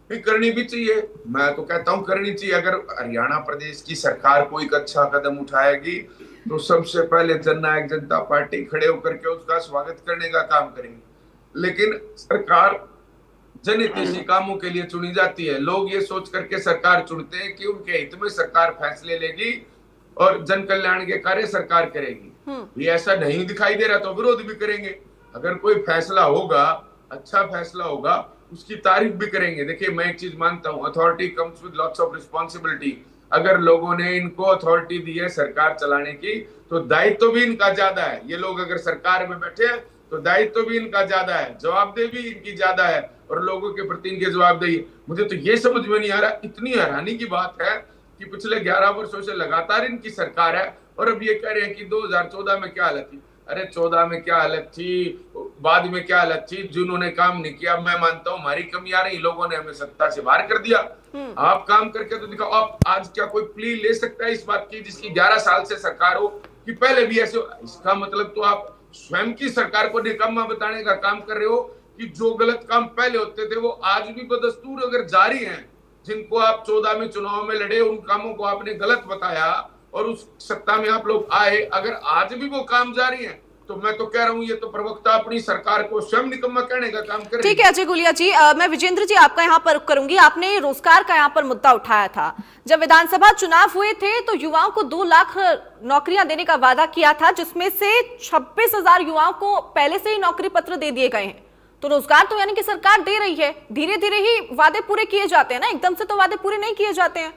करनी भी चाहिए, मैं तो कहता हूँ करनी चाहिए। अगर हरियाणा प्रदेश की सरकार कोई अच्छा कदम उठाएगी तो सबसे पहले जननायक जनता पार्टी खड़े होकर के उसका स्वागत करने का काम करेंगे। लेकिन सरकार जनहितैषी कामों के लिए चुनी जाती है। लोग ये सोच करके सरकार चुनते हैं कि उनके हित में सरकार फैसले लेगी और जन कल्याण के कार्य सरकार करेगी। ये ऐसा नहीं दिखाई दे रहा तो विरोध भी करेंगे। अगर कोई फैसला होगा, अच्छा फैसला होगा, उसकी तारीफ भी करेंगे। देखिए मैं एक चीज मानता हूँ, authority comes with lots of responsibility. अगर लोगों ने इनको अथॉरिटी दी है सरकार चलाने की तो दायित्व भी इनका ज्यादा है। ये लोग अगर सरकार में बैठे हैं तो दायित्व भी इनका ज्यादा है, जवाबदेही भी इनकी ज्यादा है और लोगों के प्रति इनकी जवाबदेही। मुझे तो ये समझ में नहीं आ रहा, इतनी हैरानी की बात है कि पिछले 11 वर्षों से लगातार इनकी सरकार है और अब ये कह रहे हैं कि 2014 में क्या हालत थी। अरे 14 में क्या हालत थी, बाद में क्या हालत थी, जिन्होंने काम नहीं किया। मैं मानता हूँ हमारी कमी आ रही, लोगों ने हमें सत्ता से बाहर कर दिया। आप काम करके तो दिखाओ। आप आज क्या कोई प्ली ले सकता है इस बात की जिसकी 11 साल से सरकार हो कि पहले भी ऐसे? इसका मतलब तो आप स्वयं की सरकार को निकम्मा बताने का काम कर रहे हो कि जो गलत काम पहले होते थे वो आज भी बदस्तूर अगर जारी हैं। जिनको आप 14 में चुनाव में लड़े, उन कामों को आपने गलत बताया और उस सत्ता में आप लोग आए, अगर आज भी वो काम जारी है तो मैं तो कह रहा हूँ ये तो प्रवक्ता अपनी सरकार को स्वयं निकम्मा कहने का काम करे। ठीक है अजय गुलिया जी, मैं विजेंद्र जी आपका यहाँ पर रुख करूंगी। आपने रोजगार का यहाँ पर मुद्दा उठाया था। जब विधानसभा चुनाव हुए थे तो युवाओं को 2 लाख नौकरियां देने का वादा किया था, जिसमें से 26,000 युवाओं को पहले से ही नौकरी पत्र दे दिए गए हैं। तो रोजगार तो यानी कि सरकार दे रही है, धीरे धीरे ही वादे पूरे किए जाते हैं ना, एकदम से तो वादे पूरे नहीं किए जाते हैं।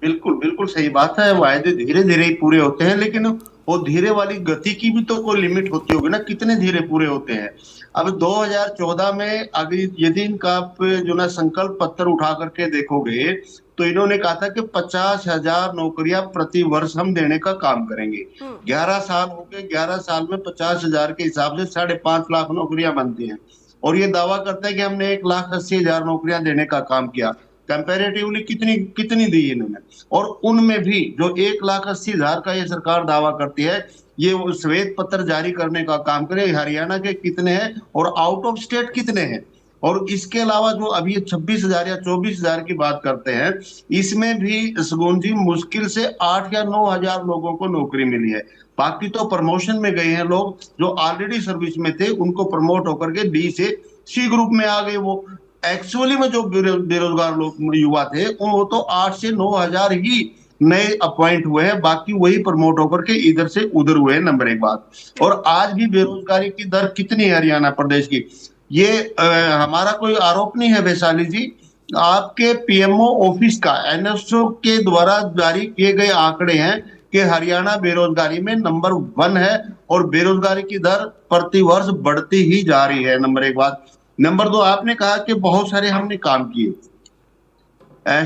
बिल्कुल बिल्कुल सही बात है, वायदे धीरे धीरे ही पूरे होते हैं, लेकिन वो धीरे वाली गति की भी तो कोई लिमिट होती होगी ना, कितने धीरे पूरे होते हैं। अब 2014 में अगर यदि इनका आप जो ना संकल्प पत्र उठा करके देखोगे तो इन्होंने कहा था कि 50,000 नौकरियां प्रति वर्ष हम देने का काम करेंगे। 11 साल हो गए, 11 साल में 50,000 के हिसाब से 5.5 लाख नौकरियां बनती हैं, और ये दावा करते हैं कि हमने 1,80,000 नौकरियां देने का काम किया। कंपैरेटिवली कितनी कितनी दी इन्होंने, और उनमें भी जो 1,80,000 का ये सरकार दावा करती है, ये वो श्वेत पत्र जारी करने का काम करे, हरियाणा के कितने हैं और आउट ऑफ स्टेट कितने हैं। और इसके अलावा जो अभी 26,000 या 24,000 की बात करते हैं, इसमें भी सगुन जी मुश्किल से 8 या 9,000 लोगों को नौकरी मिली है। बाकी तो प्रमोशन में गए हैं लोग जो ऑलरेडी सर्विस में थे, उनको प्रमोट होकर के डी से सी ग्रुप में आ गए। वो एक्चुअली में जो बेरोजगार लोग युवा थे वो तो 8 से 9,000 ही नए अपॉइंट हुए हैं, बाकी वही प्रमोट होकर के इधर से उधर हुए हैं। नंबर एक बात, और आज भी बेरोजगारी की दर कितनी है हरियाणा प्रदेश की, ये हमारा कोई आरोप नहीं है वैशाली जी, आपके पीएमओ ऑफिस का एनएसओ के द्वारा जारी किए गए आंकड़े हैं कि हरियाणा बेरोजगारी में नंबर 1 है, और बेरोजगारी की दर प्रति वर्ष बढ़ती ही जा रही है। नंबर एक बात। नंबर 2, आपने कहा कि बहुत सारे हमने काम किए।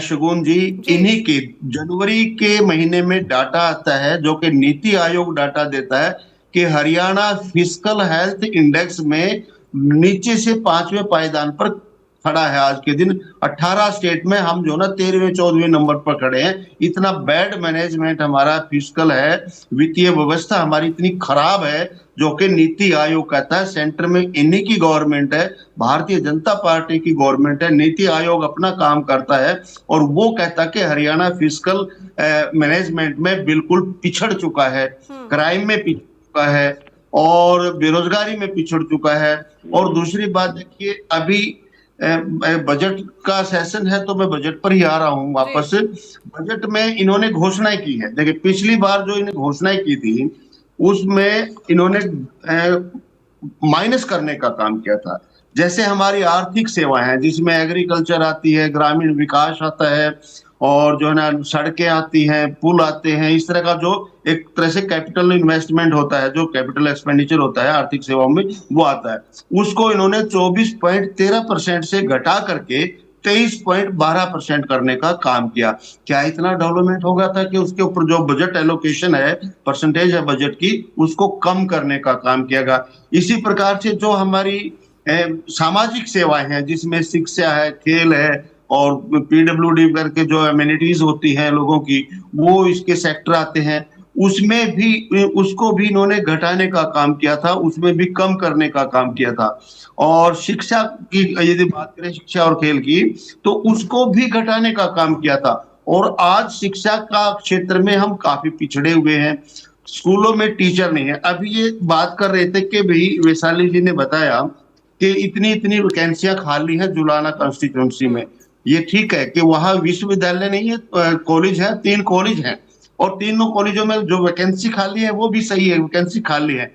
शगुन जी, इन्हीं के जनवरी के महीने में डाटा आता है जो कि नीति आयोग डाटा देता है कि हरियाणा फिस्कल हेल्थ इंडेक्स में नीचे से 5वें पायदान पर खड़ा है। आज के दिन 18 स्टेट में हम जो ना 13वें 14वें नंबर पर खड़े हैं। इतना बैड मैनेजमेंट हमारा फिस्कल है, वित्तीय व्यवस्था हमारी इतनी खराब है, जो कि नीति आयोग कहता है सेंटर में इन्हीं की गवर्नमेंट है, भारतीय जनता पार्टी की गवर्नमेंट है। नीति आयोग अपना काम करता है और वो कहता है कि हरियाणा फिस्कल मैनेजमेंट में बिल्कुल पिछड़ चुका है, क्राइम में पिछड़ चुका है और बेरोजगारी में पिछड़ चुका है। और दूसरी बात देखिए, अभी बजट का सेशन है तो मैं बजट पर ही आ रहा हूं वापस। बजट में इन्होंने घोषणाएं की है। देखिए, पिछली बार जो इन्हें घोषणाएं की थी उसमें इन्होंने माइनस करने का काम किया था। जैसे हमारी आर्थिक सेवाएं हैं जिसमें एग्रीकल्चर आती है, ग्रामीण विकास आता है, और जो है ना सड़कें आती हैं, पुल आते हैं, इस तरह का जो एक तरह से कैपिटल इन्वेस्टमेंट होता है, जो कैपिटल एक्सपेंडिचर होता है आर्थिक सेवाओं में, वो आता है। उसको इन्होंने 24.13% से घटा करके 23.12% करने का काम किया। क्या इतना डेवलपमेंट हो गया था कि उसके ऊपर जो बजट एलोकेशन है, परसेंटेज है बजट की, उसको कम करने का काम किया गया। इसी प्रकार से जो हमारी सामाजिक सेवाएं हैं जिसमें शिक्षा है, खेल है और पीडब्ल्यूडी करके जो एमिनिटीज होती हैं लोगों की, वो इसके सेक्टर आते हैं, उसमें भी उसको भी इन्होंने घटाने का काम किया था, उसमें भी कम करने का काम किया था। और शिक्षा की यदि बात करें, शिक्षा और खेल की, तो उसको भी घटाने का काम किया था। और आज शिक्षा का क्षेत्र में हम काफी पिछड़े हुए हैं, स्कूलों में टीचर नहीं है। अभी ये बात कर रहे थे कि भाई वैशाली जी ने बताया कि इतनी इतनी वैकेंसियां खाली हैं जुलाना कॉन्स्टिट्यूंसी में। ये ठीक है कि वहां विश्वविद्यालय नहीं है, कॉलेज है, 3 कॉलेज हैं, और तीनों कॉलेजों में जो वैकेंसी खाली है वो भी सही है, वैकेंसी खाली है।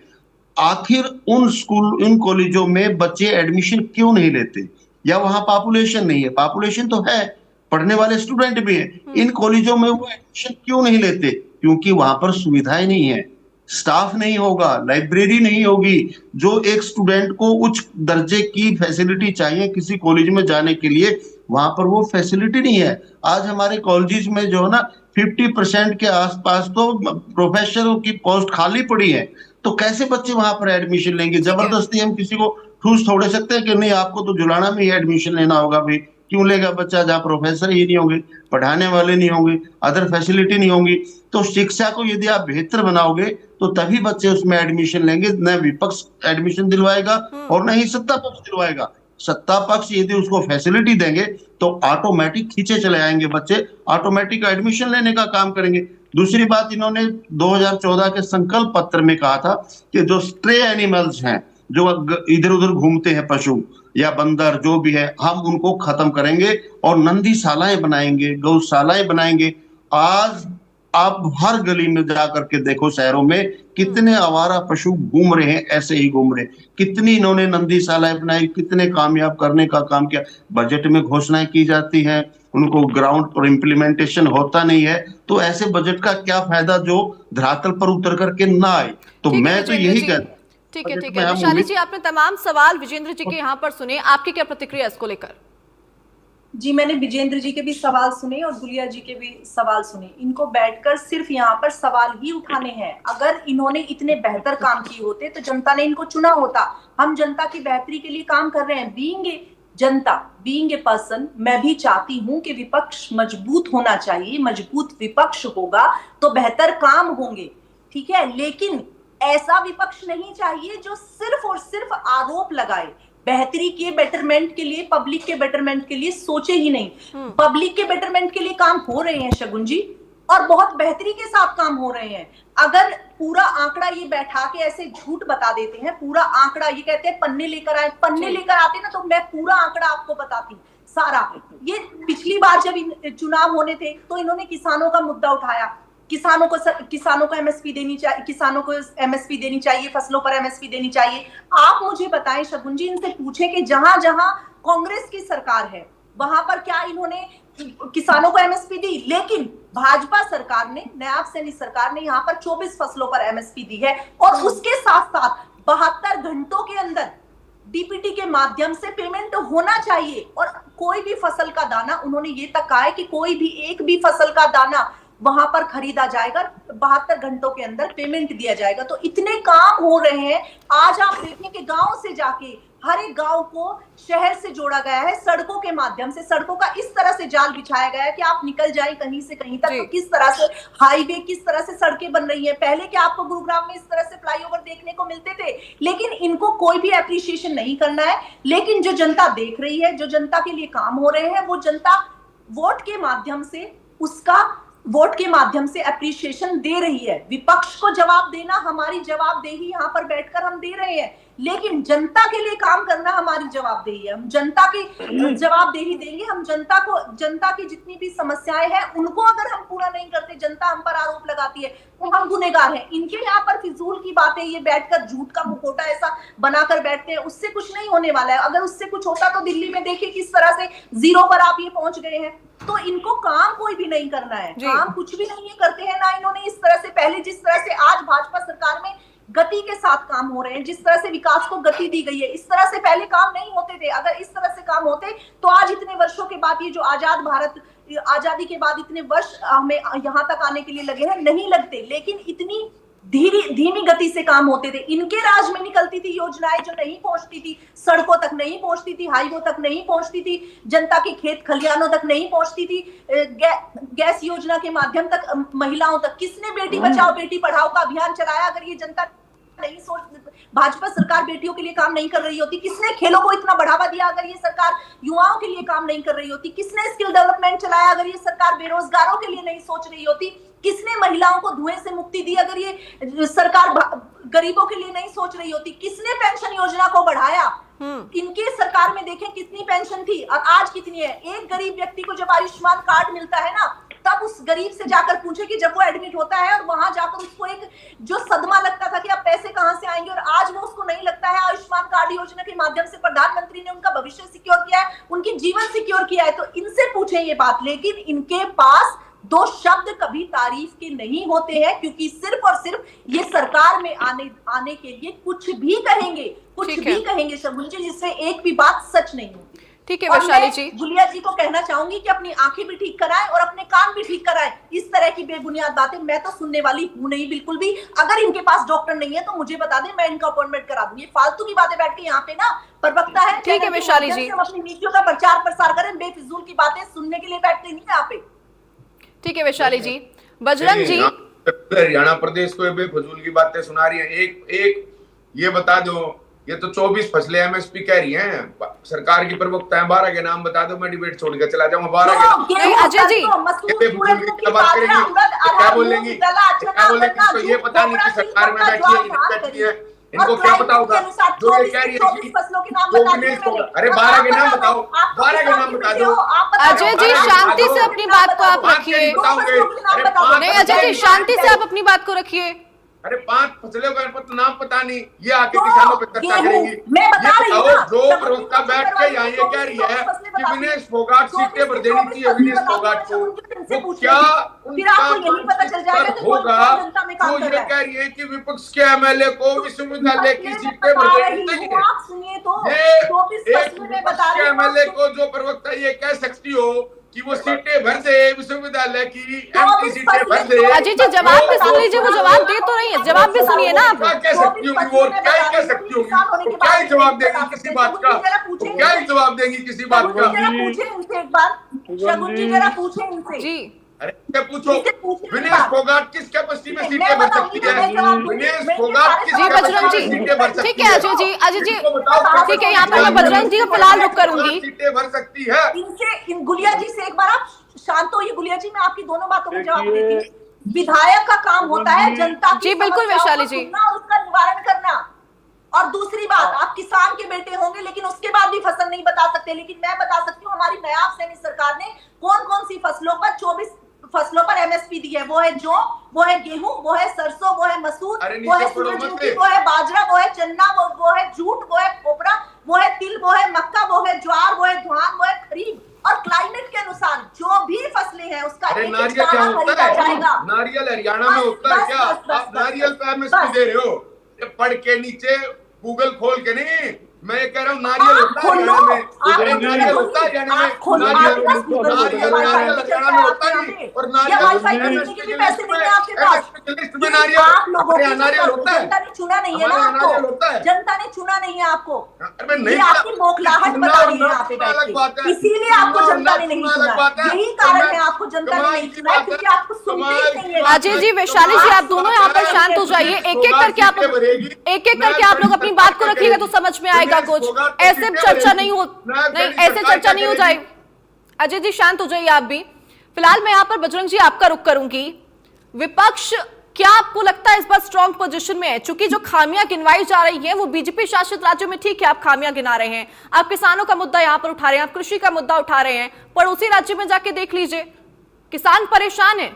आखिर उन कॉलेजों में बच्चे एडमिशन क्यों नहीं लेते, या वहां पॉपुलेशन नहीं है? पॉपुलेशन तो है, पढ़ने वाले स्टूडेंट भी हैं, इन कॉलेजों में वो एडमिशन क्यों नहीं लेते? क्योंकि वहां पर सुविधाएं नहीं है, स्टाफ नहीं होगा, लाइब्रेरी नहीं होगी। जो एक स्टूडेंट को उच्च दर्जे की फैसिलिटी चाहिए किसी कॉलेज में जाने के लिए, वहां पर वो फैसिलिटी नहीं है। आज हमारे कॉलेजेस में जो है ना 50% के आसपास तो प्रोफेसरों की पोस्ट खाली पड़ी है, तो कैसे बच्चे वहां पर एडमिशन लेंगे? जबरदस्ती हम किसी को ठूस थोड़े सकते हैं कि नहीं आपको तो जुलाना में ही एडमिशन लेना होगा। भाई क्यों लेगा बच्चा जहाँ प्रोफेसर ही नहीं होंगे, पढ़ाने वाले नहीं होंगे, अदर फैसिलिटी नहीं होंगी? तो शिक्षा को यदि आप बेहतर बनाओगे तो तभी बच्चे उसमें एडमिशन लेंगे। न विपक्ष एडमिशन दिलवाएगा और न ही सत्ता पक्ष दिलवाएगा। सत्ता पक्ष यदि उसको फैसिलिटी देंगे तो ऑटोमेटिक खींचे चले आएंगे बच्चे, ऑटोमेटिक एडमिशन लेने का काम करेंगे। दूसरी बात, इन्होंने 2014 के संकल्प पत्र में कहा था कि जो स्ट्रे एनिमल्स हैं, जो इधर उधर घूमते हैं पशु या बंदर जो भी है, हम उनको खत्म करेंगे और नंदीशालाएं बनाएंगे, गौशालाएं बनाएंगे। आज आप हर गली में जा करके देखो, शहरों में कितने आवारा पशु घूम रहे हैं, ऐसे ही घूम रहे। कितनी इन्होंने नंदीशालाएं अपनाई, कितने कामयाब करने का काम किया। बजट में घोषणाएं की जाती हैं, उनको ग्राउंड पर इम्प्लीमेंटेशन होता नहीं है। तो ऐसे बजट का क्या फायदा जो धरातल पर उतर करके ना आए। तो ठीक है मैं तो विजेंद्र यही जी, कहता ठीक है बजट ठीक में है। हम वैशाली उम्मीद- जी, आपने तमाम सवाल विजेंद्र जी के यहाँ पर सुने, आपकी क्या प्रतिक्रिया है इसको लेकर? जी, मैंने विजेंद्र जी के भी सवाल सुने और गुलिया जी के भी सवाल सुने। इनको बैठकर सिर्फ यहाँ पर सवाल ही उठाने हैं। अगर इन्होंने इतने बेहतर काम किए होते तो जनता ने इनको चुना होता। हम जनता की बेहतरी के लिए काम कर रहे हैं। Being a Janata, being a person, मैं भी चाहती हूँ कि विपक्ष मजबूत होना चाहिए। मजबूत विपक्ष होगा तो बेहतर काम होंगे, ठीक है। लेकिन ऐसा विपक्ष नहीं चाहिए जो सिर्फ और सिर्फ आरोप लगाए, बेहतरी के बेटरमेंट के लिए, पब्लिक के बेटरमेंट के लिए सोचे ही नहीं। पब्लिक के बेटरमेंट के लिए काम हो रहे हैं शगुन जी, और बहुत बेहतरी के साथ काम हो रहे हैं। अगर पूरा आंकड़ा ये बैठा के ऐसे झूठ बता देते हैं, पूरा आंकड़ा, ये कहते हैं पन्ने लेकर आए, पन्ने लेकर आते ना तो मैं पूरा आंकड़ा आपको बताती सारा। ये पिछली बार जब चुनाव होने थे तो इन्होंने किसानों का मुद्दा उठाया, किसानों को एमएसपी देनी चाहिए, किसानों को एमएसपी देनी चाहिए, फसलों पर एमएसपी देनी चाहिए। आप मुझे बताएं शगुन जी, इनसे पूछे कि जहां जहां कांग्रेस की सरकार है वहां पर क्या इन्होंने किसानों को एमएसपी दी? लेकिन भाजपा सरकार ने, नायब सैनी सरकार ने यहाँ पर 24 फसलों पर एमएसपी दी है, और उसके साथ साथ 72 घंटों के अंदर डीपीटी के माध्यम से पेमेंट होना चाहिए। और कोई भी फसल का दाना, उन्होंने ये तक कहा है कि कोई भी एक भी फसल का दाना वहां पर खरीदा जाएगा, 72 घंटों के अंदर पेमेंट दिया जाएगा। तो इतने काम हो रहे हैं। आज आप देखें कि गांव से जाके हर एक गांव को शहर से जोड़ा गया है सड़कों के माध्यम से। सड़कों का इस तरह से जाल बिछाया गया है कि आप निकल जाए कहीं से कहीं तक। तो किस तरह से हाईवे, किस तरह से सड़कें बन रही है। पहले क्या आपको गुरुग्राम में इस तरह से फ्लाईओवर देखने को मिलते थे? लेकिन इनको कोई भी एप्रिसिएशन नहीं करना है। लेकिन जो जनता देख रही है, जो जनता के लिए काम हो रहे हैं, वो जनता वोट के माध्यम से, उसका वोट के माध्यम से एप्रिसिएशन दे रही है। विपक्ष को जवाब देना हमारी जवाबदेही, यहाँ पर बैठकर हम दे रहे हैं। लेकिन जनता के लिए काम करना हमारी जवाबदेही है। हम जनता की जवाबदेही देंगे। हम जनता को, जनता की जितनी भी समस्याएं हैं उनको अगर हम पूरा नहीं करते, जनता हम पर आरोप लगाती है तो हम गुनहगार हैं। इनके यहाँ पर फिजूल की बातें, ये बैठकर झूठ का मुखौटा ऐसा बनाकर बैठते हैं, उससे कुछ नहीं होने वाला है। अगर उससे कुछ होता तो दिल्ली में देखिए किस तरह से जीरो पर आप ये पहुंच गए हैं। तो इनको काम कोई भी नहीं करना है, काम कुछ भी नहीं करते हैं ना इन्होंने इस तरह से पहले, जिस तरह से आज भाजपा सरकार में गति के साथ काम हो रहे हैं, जिस तरह से विकास को गति दी गई है, इस तरह से पहले काम नहीं होते थे। अगर इस तरह से काम होते तो आज इतने वर्षों के बाद, ये जो आजाद भारत, आजादी के बाद इतने वर्ष हमें यहाँ तक आने के लिए लगे हैं, नहीं लगते। लेकिन इतनी धीमी गति से काम होते थे। इनके राज में निकलती थी योजनाएं जो नहीं पहुंचती थी, सड़कों तक नहीं पहुंचती थी, हाईवे तक नहीं पहुंचती थी, जनता के खेत खलिहानों तक नहीं पहुंचती थी, गैस योजना के माध्यम तक, महिलाओं तक। किसने बेटी बचाओ बेटी पढ़ाओ का अभियान चलाया? अगर ये जनता नहीं सोच, भाजपा सरकार बेटियों के लिए काम नहीं कर रही होती? किसने खेलों को इतना बढ़ावा दिया अगर ये सरकार युवाओं के लिए काम नहीं कर रही होती? किसने स्किल डेवलपमेंट चलाया अगर ये सरकार बेरोजगारों के लिए नहीं सोच रही होती? किसने महिलाओं को धुएं से मुक्ति दी अगर ये सरकार गरीबों के लिए नहीं सोच रही होती? किसने पेंशन योजना को बढ़ाया? इनके सरकार में देखें कितनी पेंशन थी और आज कितनी है। एक गरीब व्यक्ति को जब आयुष्मान कार्ड मिलता है ना, तब उस गरीब से जाकर पूछे कि जब वो एडमिट होता है और वहां जाकर उसको एक जो सदमा लगता था कि अब पैसे कहां से आएंगे, और आज वो उसको नहीं लगता है। आयुष्मान कार्ड योजना के माध्यम से प्रधानमंत्री ने उनका भविष्य सिक्योर किया है, उनकी जीवन सिक्योर किया है। तो इनसे पूछे ये बात। लेकिन इनके पास दो शब्द कभी तारीफ के नहीं होते हैं, क्योंकि सिर्फ और सिर्फ ये सरकार में आने के लिए कुछ भी कहेंगे शगुन जी, जिससे एक भी बात सच नहीं होती। ठीक है वैशाली जी, गुलिया जी को कहना चाहूंगी कि अपनी आंखें भी ठीक कराएं और अपने कान भी ठीक कराएं। इस तरह की बेबुनियाद बातें मैं तो सुनने वाली हूं नहीं बिल्कुल भी। अगर इनके पास डॉक्टर नहीं है तो मुझे बता दें, मैं इनका अपॉइंटमेंट करा दूंगी। फालतू की बातें बैठ के यहाँ पे ना प्रवक्ता है, ठीक है वैशाली जी, हम अपनी नीतियों का प्रचार प्रसार करें, बेफिजूल की बातें सुनने के लिए बैठते नहीं यहाँ पे। ठीक है वैशाली जी। बजरंग जी, हरियाणा प्रदेश को बेफजूल की बातें सुना रही है। एक ये बता दो, ये तो 24 फसलें एमएसपी कह रही हैं सरकार की प्रवक्ता है। 12 के नाम बता दो, मैं डिबेट छोड़ के चला जाऊंगा। 12 के अजय जी बात करेंगी, क्या बोलेंगी? तो ये पता नहीं कि सरकार में बैठी है, इनको क्या पता होगा जो ये कह रही है कि फसलों के नाम बता दीजिए मैंने। अरे 12 के नाम बताओ, 12 के नाम बता दो। अजय जी शांति से अपनी बात को आप रखिए। नहीं अजय जी शांति से आप अपनी बात को रखिए। अरे 5 फसलों का नाम पता नहीं, ये आके किसानों पे चर्चा करेंगी। मैं बता रही हूँ ना, जो प्रवक्ता बैठ के यहाँ ये कह रही है कि विनेश फोगाट सीटें भर देनी चाहिए विनेश फोगाट को, वो क्या उनका होगा जो ये कह रही है कि विपक्ष के एमएलए को विश्वविद्यालय की सीटें भर देनी चाहिए। ये एक विपक्ष के एमएलए को जो प्रवक्ता ये कह सकती हो कि वो सीटें भर दे विश्वविद्यालय की, एमपी सीटें भर दे। अजय जी जवाब भी सुन लीजिए, वो जवाब दे तो रही है, जवाब भी सुनिए ना आप। क्या कह सकती होगी वो, क्या कह सकती होगी, क्या ही जवाब देगी किसी बात का, क्या ही जवाब देंगी किसी बात का। शगुन जी जरा पूछे इनसे। जी अरे पूछो विनेश फोगाट किस कैपेसिटी में सीटें भर सकती है, विनेश फोगाट किस जी बजरंग जी सीटें भर सकती है। ठीक है अजय जी ठीक है, यहाँ पर मैं बजरंग जी को फिलहाल रुक करूंगी। सीटें भर सकती है। इनसे गुलिया जी से एक बार आप शांत होइए। गुलिया जी मैं आपकी दोनों बातों को जवाब देती हूँ। विधायक का काम होता है जनता की जी बिल्कुल वैशाली जी, उसका निवारण करना। और दूसरी बात, आप किसान के बेटे होंगे लेकिन उसके बाद भी फसल नहीं बता सकते, लेकिन मैं बता सकती हूँ हमारी नायाब सैनी सरकार ने कौन कौन सी फसलों पर 24 फसलों पर एमएसपी दी है। वो है जौ, वो है गेहूं, वो है सरसों, वो है मसूर, वो है सूरजमुखी, वो है बाजरा, वो है चन्ना, वो है जूट, वो है कोपरा, वो है तिल, वो है मक्का, वो है ज्वार, वो है धान, वो है खरीफ। और क्लाइमेट के अनुसार जो भी फसलें हैं उसका अरे नारियल क्या होता है, नारियल हरियाणा में होता है क्या? आप नारियल पे एमएसपी दे रहे हो, पढ़ के नीचे गूगल खोल के नहीं, मैं ये कह रहा हूँ नारियल होता है हरियाणा में, नारियल होता है हरियाणा में, नारियल हरियाणा में होता नहीं। और नारियल लिस्ट में नारियल होता है। जनता ने चुना नहीं है ना आपको, जनता ने चुना नहीं है आपको, ये आपकी बौखलाहट बता रही है यहाँ पे बैठ के, इसीलिए आपको जनता ने नहीं चुना। यही कारण है आपको जनता ने नहीं चुना, क्योंकि आपको सुनते ही नहीं है। अजय जी वैशाली जी आप दोनों यहाँ पर शांत हो जाइए, एक एक करके आप लोग अपनी बात को रखिएगा तो समझ में आएगा कुछ। ऐसे चर्चा नहीं हो, नहीं ऐसे चर्चा नहीं हो जाए। अजय जी शांत हो जाइए आप भी। फिलहाल मैं यहाँ पर बजरंग जी आपका रुख करूंगी। विपक्ष क्या आपको लगता है इस बार स्ट्रॉन्ग पोजीशन में है? चूंकि जो खामियां गिनवाई जा रही हैं वो बीजेपी शासित राज्यों में ठीक है, आप खामियां गिना रहे हैं, आप किसानों का मुद्दा यहाँ पर उठा रहे हैं, आप कृषि का मुद्दा उठा रहे हैं, पड़ोसी राज्य में जाके देख लीजिए किसान परेशान है।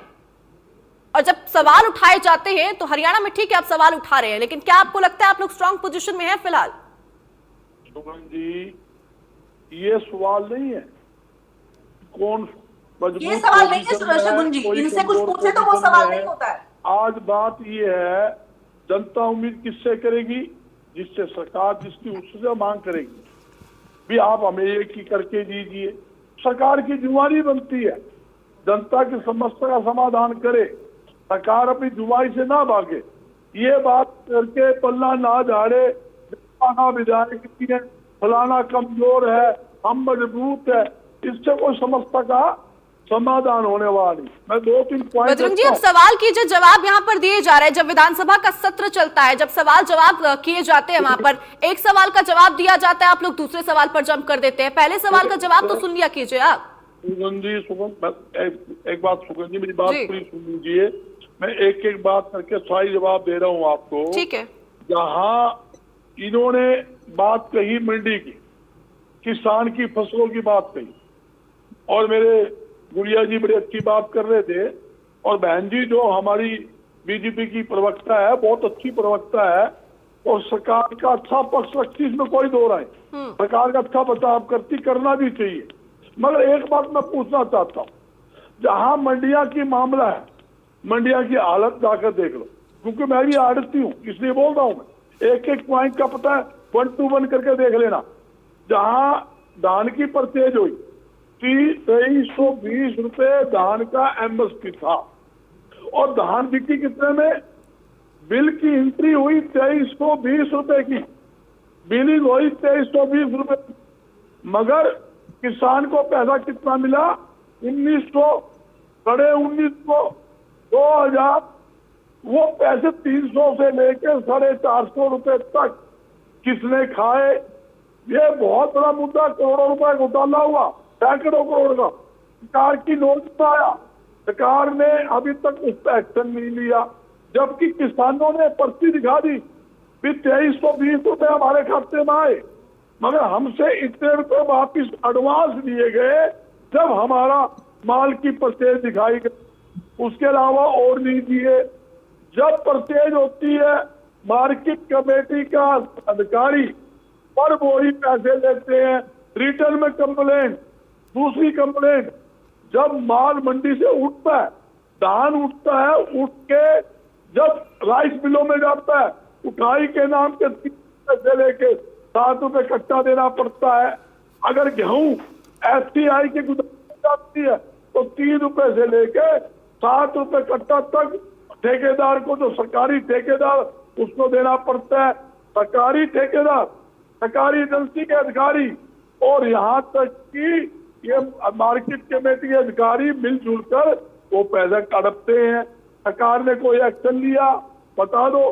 और जब सवाल उठाए जाते हैं तो हरियाणा में ठीक है आप सवाल उठा रहे हैं, लेकिन क्या आपको लगता है आप लोग स्ट्रॉन्ग पोजीशन में हैं फिलहाल? सुगन जी ये सवाल नहीं है कौन ये सवाल नहीं है शगुन जी, इनसे कुछ पूछे तो वो सवाल नहीं होता है। आज बात ये है जनता उम्मीद किससे करेगी, जिससे सरकार जिसकी उससे मांग करेगी भी आप हमें ये की करके दीजिए। सरकार की जिम्मेदारी बनती है जनता की समस्या का समाधान करे, सरकार अपनी जुबाई से ना भागे। ये बात करके पल्ला ना झाड़े, विधायक है फलाना कमजोर है हम मजबूत है, इससे कोई समस्या का समाधान होने वाली। मैं 2-3 पॉइंट बजरंग जी अब सवाल कीजिए, जवाब यहाँ पर दिए जा रहे हैं। जब विधानसभा का सत्र चलता है, जब सवाल जवाब किए जाते हैं, वहां पर एक सवाल का जवाब दिया जाता है, आप लोग दूसरे सवाल पर जंप कर देते हैं। पहले सवाल का जवाब तो सुन लिया कीजिए आप। सुगन जी एक बात, सुगन जी मेरी बात पूरी सुन लीजिए, मैं एक एक बात करके सारी जवाब दे रहा हूँ आपको। ठीक है। जहाँ इन्होंने बात कही मंडी की, किसान की फसलों की बात कही, और मेरे गुड़िया जी बड़ी अच्छी बात कर रहे थे, और बहन जी जो हमारी बीजेपी की प्रवक्ता है बहुत अच्छी प्रवक्ता है, और सरकार का अच्छा पक्ष रखती, इसमें कोई दो राय, सरकार का अच्छा बचाव करती, करना भी चाहिए। मगर एक बात मैं पूछना चाहता हूँ, जहाँ मंडिया की मामला है, मंडिया की हालत जाकर देख लो, क्योंकि मैं भी आड़ती हूँ इसलिए बोल रहा हूँ, मैं एक एक पॉइंट का पता है 1 to 1 करके देख लेना। जहाँ धान की परचेज हुई 2320 रुपए धान का एमएसपी था, और धान बिकी कितने में, बिल की एंट्री हुई 2320 रुपए की, बिलिंग हुई 2320 रुपए, मगर किसान को पैसा कितना मिला 1900, 1950, 2000, वो पैसे 300 से लेकर 450 रुपए तक किसने खाए? ये बहुत बड़ा मुद्दा, करोड़ों रुपए घोटाला हुआ, सैकड़ों करोड़ का, सरकार की नोटिस आया, सरकार ने अभी तक उस पर एक्शन नहीं लिया, जबकि किसानों ने पर्ची दिखा दी फिर 2320 रुपए हमारे खाते में आए, मगर हमसे इतने रुपए वापिस एडवांस लिए गए जब हमारा माल की परचेज दिखाई गई, उसके अलावा और नहीं दिए। जब परचेज होती है मार्केट कमेटी का अधिकारी पर वही पैसे लेते हैं। रिटर्न में कंप्लेंट, दूसरी कंप्लेंट, जब माल मंडी से उठता है, धान उठता है, उठ के जब राइस मिलों में जाता है, उठाई के नाम के 3 पैसे लेके 7 रुपए कट्टा देना पड़ता है। अगर गेहूं FCI के गुदाम में जाती है तो 3 रुपए से लेके 7 रुपए कट्टा तक ठेकेदार को, जो सरकारी ठेकेदार, उसको देना पड़ता है। सरकारी ठेकेदार, सरकारी एजेंसी के अधिकारी और यहाँ तक कि ये मार्केट कमेटी के अधिकारी मिलजुल कर वो पैसा तड़पते हैं। सरकार ने कोई एक्शन लिया बता दो।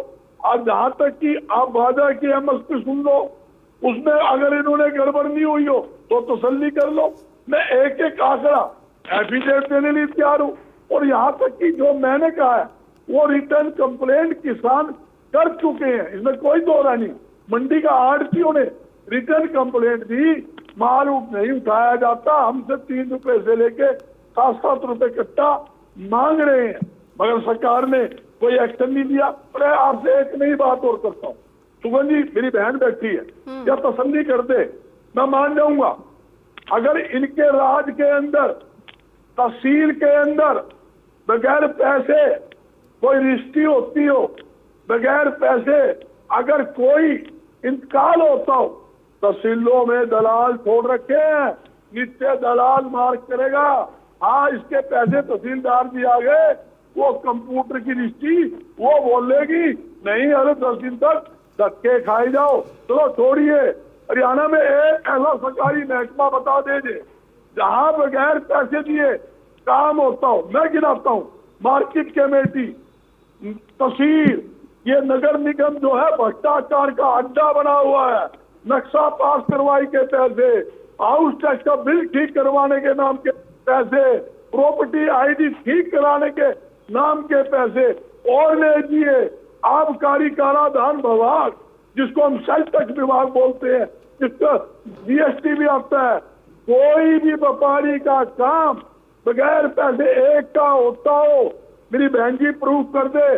अब जहाँ तक कि आप वादा की MSP सुन लो, उसमें अगर इन्होंने गड़बड़ नहीं हुई हो तो तसल्ली कर लो। मैं एक एक आंकड़ा एफिडेविट देने लिए तैयार हूँ। और यहाँ तक कि जो मैंने कहा है वो रिटर्न कंप्लेंट किसान कर चुके हैं, इसमें कोई दो राय नहीं। मंडी का आड़तियों ने रिटर्न कंप्लेंट दी, माल नहीं उठाया जाता, हमसे 3 रुपए से लेके 7-7 रुपए कट्टा मांग रहे हैं, मगर सरकार ने कोई एक्शन नहीं लिया। और आपसे एक नई बात और करता हूँ, सुगन जी मेरी बहन बैठी है, या तसल्ली कर दे, मैं मान जाऊंगा। अगर इनके राज के अंदर, तहसील के अंदर बगैर पैसे कोई रजिस्ट्री होती हो, बगैर पैसे अगर कोई इंतकाल होता हो, तहसीलों में दलाल छोड़ रखे हैं, नित्य दलाल मार्क करेगा। हाँ, इसके पैसे तहसीलदार भी आ गए, वो कंप्यूटर की रजिस्ट्री वो बोलेगी नहीं, अरे 10 दिन तक धक्के खाए जाओ। चलो छोड़िए, हरियाणा में एक ऐसा सरकारी महकमा बता दीजिए जहां बगैर पैसे दिए काम होता हो। मैं गिनाता हूँ, मार्केट कमेटी, तहसील, ये नगर निगम जो है भ्रष्टाचार का अड्डा बना हुआ है। नक्शा पास करवाई के पैसे, हाउस टैक्स का बिल ठीक करवाने के नाम के पैसे, प्रॉपर्टी ID ठीक कराने के नाम के पैसे, और लीजिए आबकारी कराधान विभाग, जिसको हम सेल टैक्स विभाग बोलते हैं, जिसका GST भी आता है। कोई भी व्यापारी का काम बगैर पैसे एक का होता हो, मेरी बहन जी प्रूफ कर दे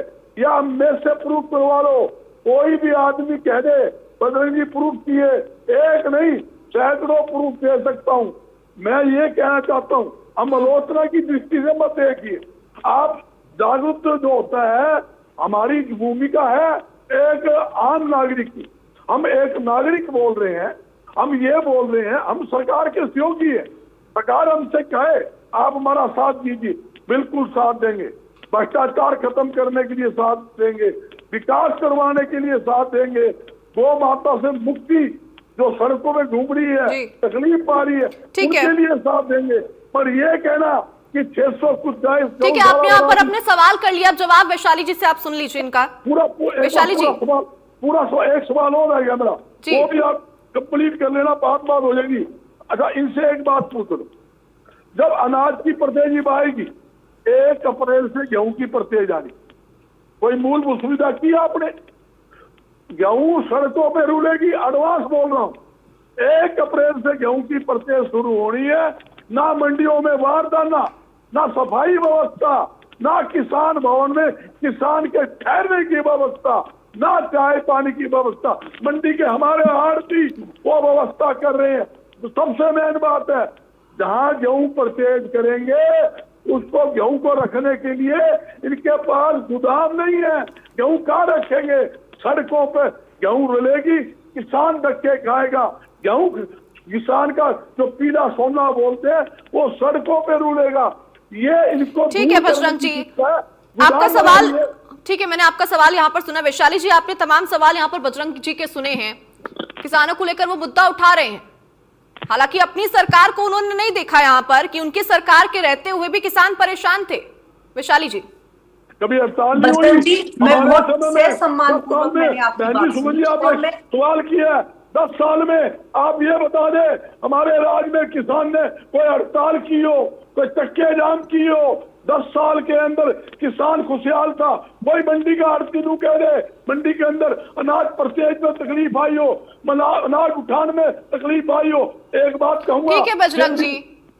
या मेरे से प्रूफ करवा लो। कोई भी आदमी कह दे बजरंग जी प्रूफ किए, एक नहीं सैकड़ों प्रूफ दे सकता हूँ। मैं ये कहना चाहता हूँ, हम आलोचना की दृष्टि से मत देखिए। आप जागरूक जो होता है, हमारी भूमिका है एक आम नागरिक की। हम एक नागरिक बोल रहे हैं, हम ये बोल रहे हैं, हम सरकार के सहयोगी है। सरकार हमसे कहे आप हमारा साथ दीजिए, बिल्कुल साथ देंगे। भ्रष्टाचार खत्म करने के लिए साथ देंगे, विकास करवाने के लिए साथ देंगे, गौ माता से मुक्ति जो सड़कों में घूम रही है, तकलीफ आ रही है, उसके लिए साथ देंगे। पर ये कहना कि 600 कुछ जाए, ठीक है, आपने यहाँ पर अपने सवाल कर लिया। अब जवाब वैशाली जी से आप सुन लीजिए इनका। वैशाली जी, पूरा एक सवाल हो रहेगा मेरा, वो भी आप कंप्लीट कर लेना, बात हो जाएगी। अच्छा, इनसे एक बात पूछ लो, जब अनाज की परचेज आएगी 1 अप्रैल से गेहूं की परचेज आनी, कोई मूलभूत सुविधा की आपने? गेहूं सड़कों पे रुलेगी, एडवांस बोल रहा हूँ। 1 अप्रैल से गेहूं की परचेज शुरू होनी है। ना मंडियों में बारदाना, ना सफाई व्यवस्था, ना किसान भवन में किसान के ठहरने की व्यवस्था, ना चाय पानी की व्यवस्था। मंडी के हमारे आड़ती वो व्यवस्था कर रहे हैं। तो सबसे मेन बात है, जहां गेहूं परचेज करेंगे उसको गेहूं को रखने के लिए इनके पास गोदाम नहीं है। गेहूं कहाँ रखेंगे? सड़कों पे गेहूं रुलेगी, किसान धक्के खाएगा। गेहूं किसान का जो पीला सोना बोलते हैं वो सड़कों पे रुलेगा। ये इनको ठीक है बजरंग जी, आपका सवाल ठीक है, मैंने आपका सवाल यहाँ पर सुना। वैशाली जी, आपने तमाम सवाल यहाँ पर बजरंग जी के सुने हैं। किसानों को लेकर वो मुद्दा उठा रहे हैं। हालांकि अपनी सरकार को उन्होंने नहीं देखा यहाँ पर कि उनकी सरकार के रहते हुए भी किसान परेशान थे। वैशाली जी, कभी हड़ताल नहीं हुई? आपने सवाल किया 10 साल में, आप ये बता दें हमारे राज्य में किसान ने कोई हड़ताल की हो, कोई चक्के जाम की हो, 10 साल के अंदर किसान खुशहाल था, वही मंडी का आड़ती नू कह दे मंडी के अंदर अनाज परचेज में तकलीफ आई हो, अनाज उठान में तकलीफ आई हो। एक बात कहूंगा, ठीक है बजरंग जी,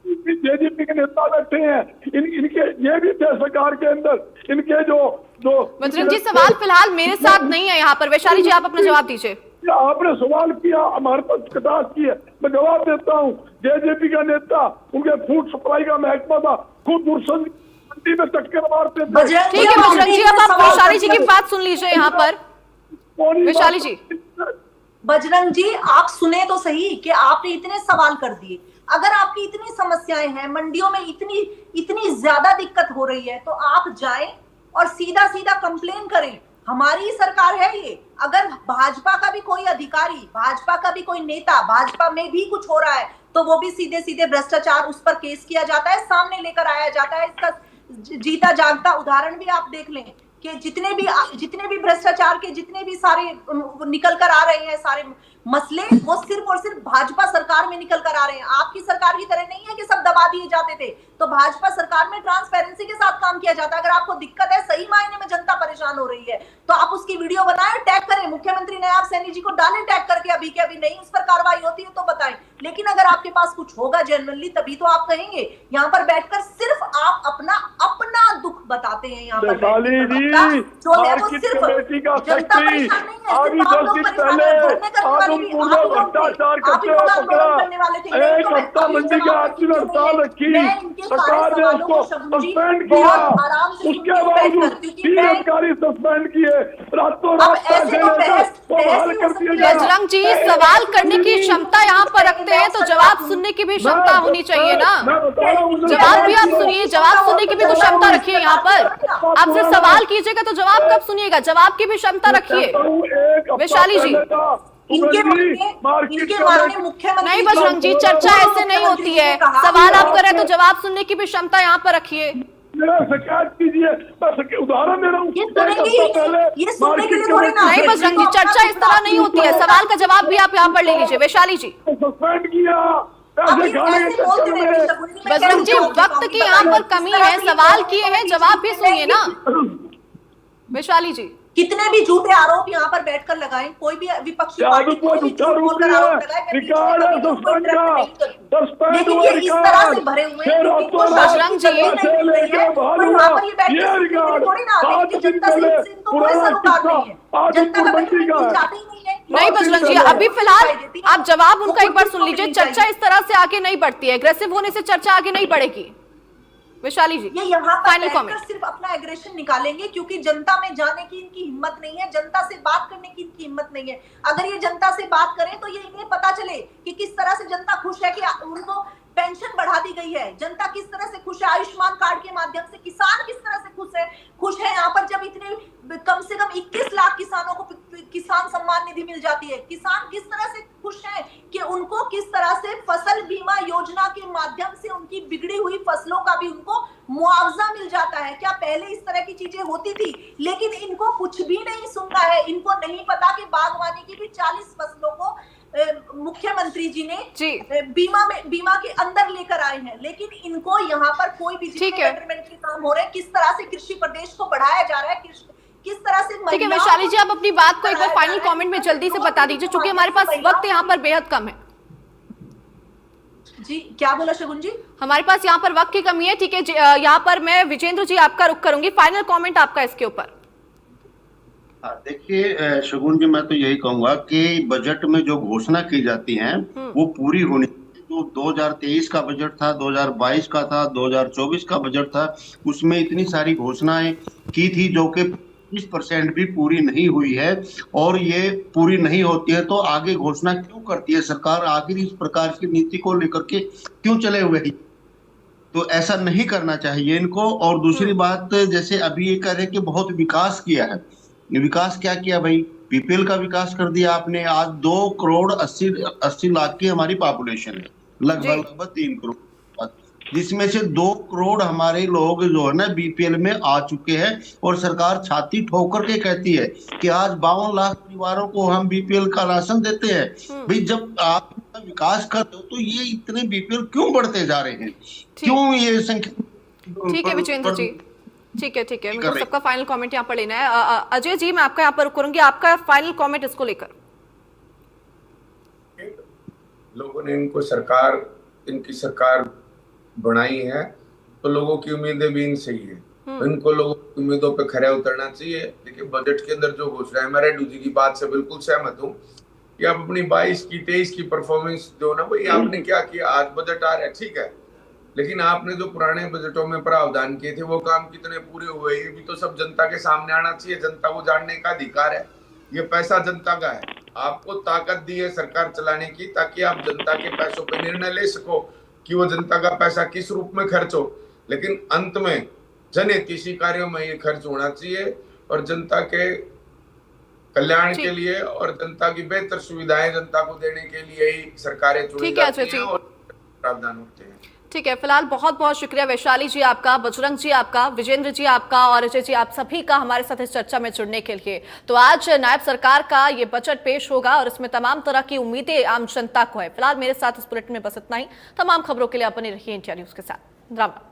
जेजेपी के नेता बैठे हैं, इनके ये भी थे सरकार के अंदर, इनके जो बजरंग जी सवाल फिलहाल मेरे साथ नहीं है यहाँ पर। वैशाली जी आप अपना जवाब दीजिए। आपने सवाल किया, हमारे पास कटास की है, मैं जवाब देता हूँ। जेजेपी का नेता, उनके फूड सप्लाई का महकमा था, खुद मंडी में चक्कर मारते थे। ठीक है बजरंग जी, अब आप वैशाली जी की बात सुन लीजिए यहाँ पर। वैशाली जी, बजरंग जी आप सुने तो सही कि आपने इतने सवाल कर दिए। अगर आपकी इतनी समस्याएं हैं, मंडियों में इतनी ज्यादा दिक्कत हो रही है, तो आप जाएं और सीधा सीधा कंप्लेन करें। हमारी सरकार है ये। अगर भाजपा का भी कोई अधिकारी, भाजपा का भी कोई नेता, भाजपा में भी कुछ हो रहा है, तो वो भी सीधे सीधे भ्रष्टाचार, उस पर केस किया जाता है, सामने लेकर आया जाता है। इसका जीता जागता उदाहरण भी आप देख लें कि जितने भी भ्रष्टाचार के जितने भी सारे निकल कर आ रहे हैं, सारे मसले वो सिर्फ और सिर्फ भाजपा सरकार में निकल कर आ रहे हैं। आपकी सरकार की तरह नहीं है कि सब दबा दिए जाते थे। तो भाजपा सरकार में ट्रांसपेरेंसी के साथ काम किया जाता है। अगर आपको दिक्कत है, सही मायने में जनता परेशान हो रही है, तो आप उसकी वीडियो बनाएं, टैग करें, मुख्यमंत्री नायब सैनी जी को डालें टैग करके, अभी के अभी नहीं उस पर कार्रवाई होती है तो बताएं। लेकिन अगर आपके पास कुछ होगा जेन्युइनली, तभी तो आप कहेंगे। यहाँ पर बैठकर सिर्फ आप अपना दुख बताते हैं। यहाँ पर जो है वो सिर्फ जनता परेशान नहीं है, सिर्फ आप लोग परेशान हैं। धरने करने वाले भी भ्रष्टाचार करते करने वाले थे। एक हफ्ता मंडी का आरती हड़ताल रखी, सरकार ने उसको सस्पेंड किया, उसके बावजूद 3 अधिकारी सस्पेंड किए, रातों रात बहाल कर दिया। बजरंग जी सवाल करने की क्षमता यहाँ पर रखते हैं, तो जवाब सुनने की भी क्षमता होनी चाहिए ना। जवाब भी आप सुनिए, जवाब सुनने की भी तो क्षमता रखिए। यहाँ पर आप सिर्फ सवाल कीजिएगा तो जवाब कब सुनिएगा? जवाब की भी क्षमता रखिए वैशाली जी। इनके माननीय मुख्यमंत्री नहीं बजरंग जी, चर्चा ऐसे नहीं होती है। सवाल आप करें तो जवाब सुनने की भी क्षमता यहाँ पर रखिए। मेरा शिकायत कीजिए, उदाहरण दे रहा हूँ। नहीं बजरंग जी, चर्चा इस तरह नहीं होती है। सवाल का जवाब भी आप यहाँ पर ले लीजिए। वैशाली जी, सस्पेंड किया, बजरंग जी वक्त की यहाँ पर कमी है। सवाल किए हैं, जवाब भी सुनिए ना वैशाली जी। कितने भी झूठे आरोप यहाँ पर बैठकर लगाएं, कोई भी विपक्षी पार्टी लेकिन ये इस तरह से भरे हुए हैं। बजरंग जी, नहीं बजरंग जी, अभी फिलहाल आप जवाब उनका एक बार सुन लीजिए। चर्चा इस तरह से आगे नहीं बढ़ती है, एग्रेसिव होने से चर्चा आगे नहीं बढ़ेगी। वैशाली जी, ये यहाँ पर सिर्फ अपना एग्रेशन निकालेंगे, क्योंकि जनता में जाने की इनकी हिम्मत नहीं है, जनता से बात करने की इनकी हिम्मत नहीं है। अगर ये जनता से बात करें तो ये इन्हें पता चले कि किस तरह से जनता खुश है कि उनको पेंशन बढ़ा दी गई है, जनता किस तरह से खुश है, आयुष्मान कार्ड के माध्यम से किसान किस तरह से खुश है। यहाँ पर जब इतने कम से कम 21 लाख किसानों को किसान सम्मान निधि मिल जाती है, किसान किस तरह से खुश है कि उनको किस तरह से फसल बीमा योजना के माध्यम से उनकी बिगड़ी हुई फसलों का भी उनको मुआवजा मिल जाता है। क्या पहले इस तरह की चीजें होती थी? लेकिन इनको कुछ भी नहीं सुनना है। इनको नहीं पता कि बागवानी की भी 40 फसलों को मुख्यमंत्री जी ने बीमा के अंदर लेकर आए हैं, लेकिन इनको यहाँ पर कोई भी बेटरमेंट के काम हो रहे हैं, किस तरह से कृषि प्रदेश को बढ़ाया जा रहा है, किस तरह से। ठीक है वैशाली जी, आप अपनी बात को एक बार फाइनल कमेंट में जल्दी से बता दीजिए, क्योंकि हमारे पास वक्त यहाँ पर बेहद कम है। जी क्या बोला शगुन जी? हमारे पास यहाँ पर वक्त की कमी है। ठीक है, यहाँ पर मैं विजेंद्र जी आपका रुख करूंगी, फाइनल कमेंट आपका इसके ऊपर। देखिए शगुन जी, मैं तो यही कहूंगा कि बजट में जो घोषणा की जाती हैं वो पूरी होनी। जो 2023 का बजट था, 2022 का था, 2024 का बजट था, उसमें इतनी सारी घोषणाएं की थी जो कि 20% भी पूरी नहीं हुई है। और ये पूरी नहीं होती है तो आगे घोषणा क्यों करती है सरकार? आखिर इस प्रकार की नीति को लेकर के क्यों चले हुए हैं? तो ऐसा नहीं करना चाहिए इनको। और दूसरी बात, जैसे अभी ये कह रहे कि बहुत विकास किया है, विकास क्या किया भाई? बीपीएल का विकास कर दिया आपने। आज 2 करोड़ 80 लाख की हमारी पॉपुलेशन है, लगभग 3 करोड़, जिसमें से 2 करोड़ हमारे लोग जो है ना बीपीएल में आ चुके हैं। और सरकार छाती ठोक करके कहती है कि आज 52 लाख परिवारों को हम बीपीएल का राशन देते हैं। भाई जब आप विकास करते हो तो ये इतने बीपीएल क्यों बढ़ते जा रहे हैं? क्यों ये संख्या ठीक है विजेंद्र जी, ठीक है मुझे कर रही। सबका फाइनल कमेंट यहाँ पर लेना है। अजय जी, मैं आपका यहाँ पर करूंगी, आपका फाइनल कमेंट इसको लेकर। लोगों ने इनकी सरकार बनाई है तो लोगों की उम्मीदें भी इनसे ही है, इनको लोगों की उम्मीदों पे खरा उतरना चाहिए। देखिए बजट के अंदर जो घोषणा है, मैं रेड्डी जी की बात से बिल्कुल सहमत हूँ कि आप अपनी 22 की 23 की परफॉर्मेंस जो ना भाई आपने क्या किया, आज बजट आ रहा है ठीक है, लेकिन आपने जो पुराने बजटों में प्रावधान किए थे वो काम कितने पूरे हुए, ये भी तो सब जनता के सामने आना चाहिए। जनता को जानने का अधिकार है, ये पैसा जनता का है, आपको ताकत दी है सरकार चलाने की ताकि आप जनता के पैसों पर निर्णय ले सको कि वो जनता का पैसा किस रूप में खर्च हो, लेकिन अंत में जनहितैषी कार्यों में ये खर्च होना चाहिए और जनता के कल्याण के लिए और जनता की बेहतर सुविधाएं जनता को देने के लिए ही सरकारें चुनी जाती हैं और प्रावधान होते हैं। ठीक है, फिलहाल बहुत बहुत शुक्रिया वैशाली जी आपका, बजरंग जी आपका, विजेंद्र जी आपका और अजय जी, आप सभी का हमारे साथ इस चर्चा में जुड़ने के लिए। तो आज नायब सरकार का ये बजट पेश होगा और इसमें तमाम तरह की उम्मीदें आम जनता को है। फिलहाल मेरे साथ इस बुलेटिन में बस इतना ही। तमाम खबरों के लिए अपने रहिए इंडिया न्यूज के साथ। राम राम।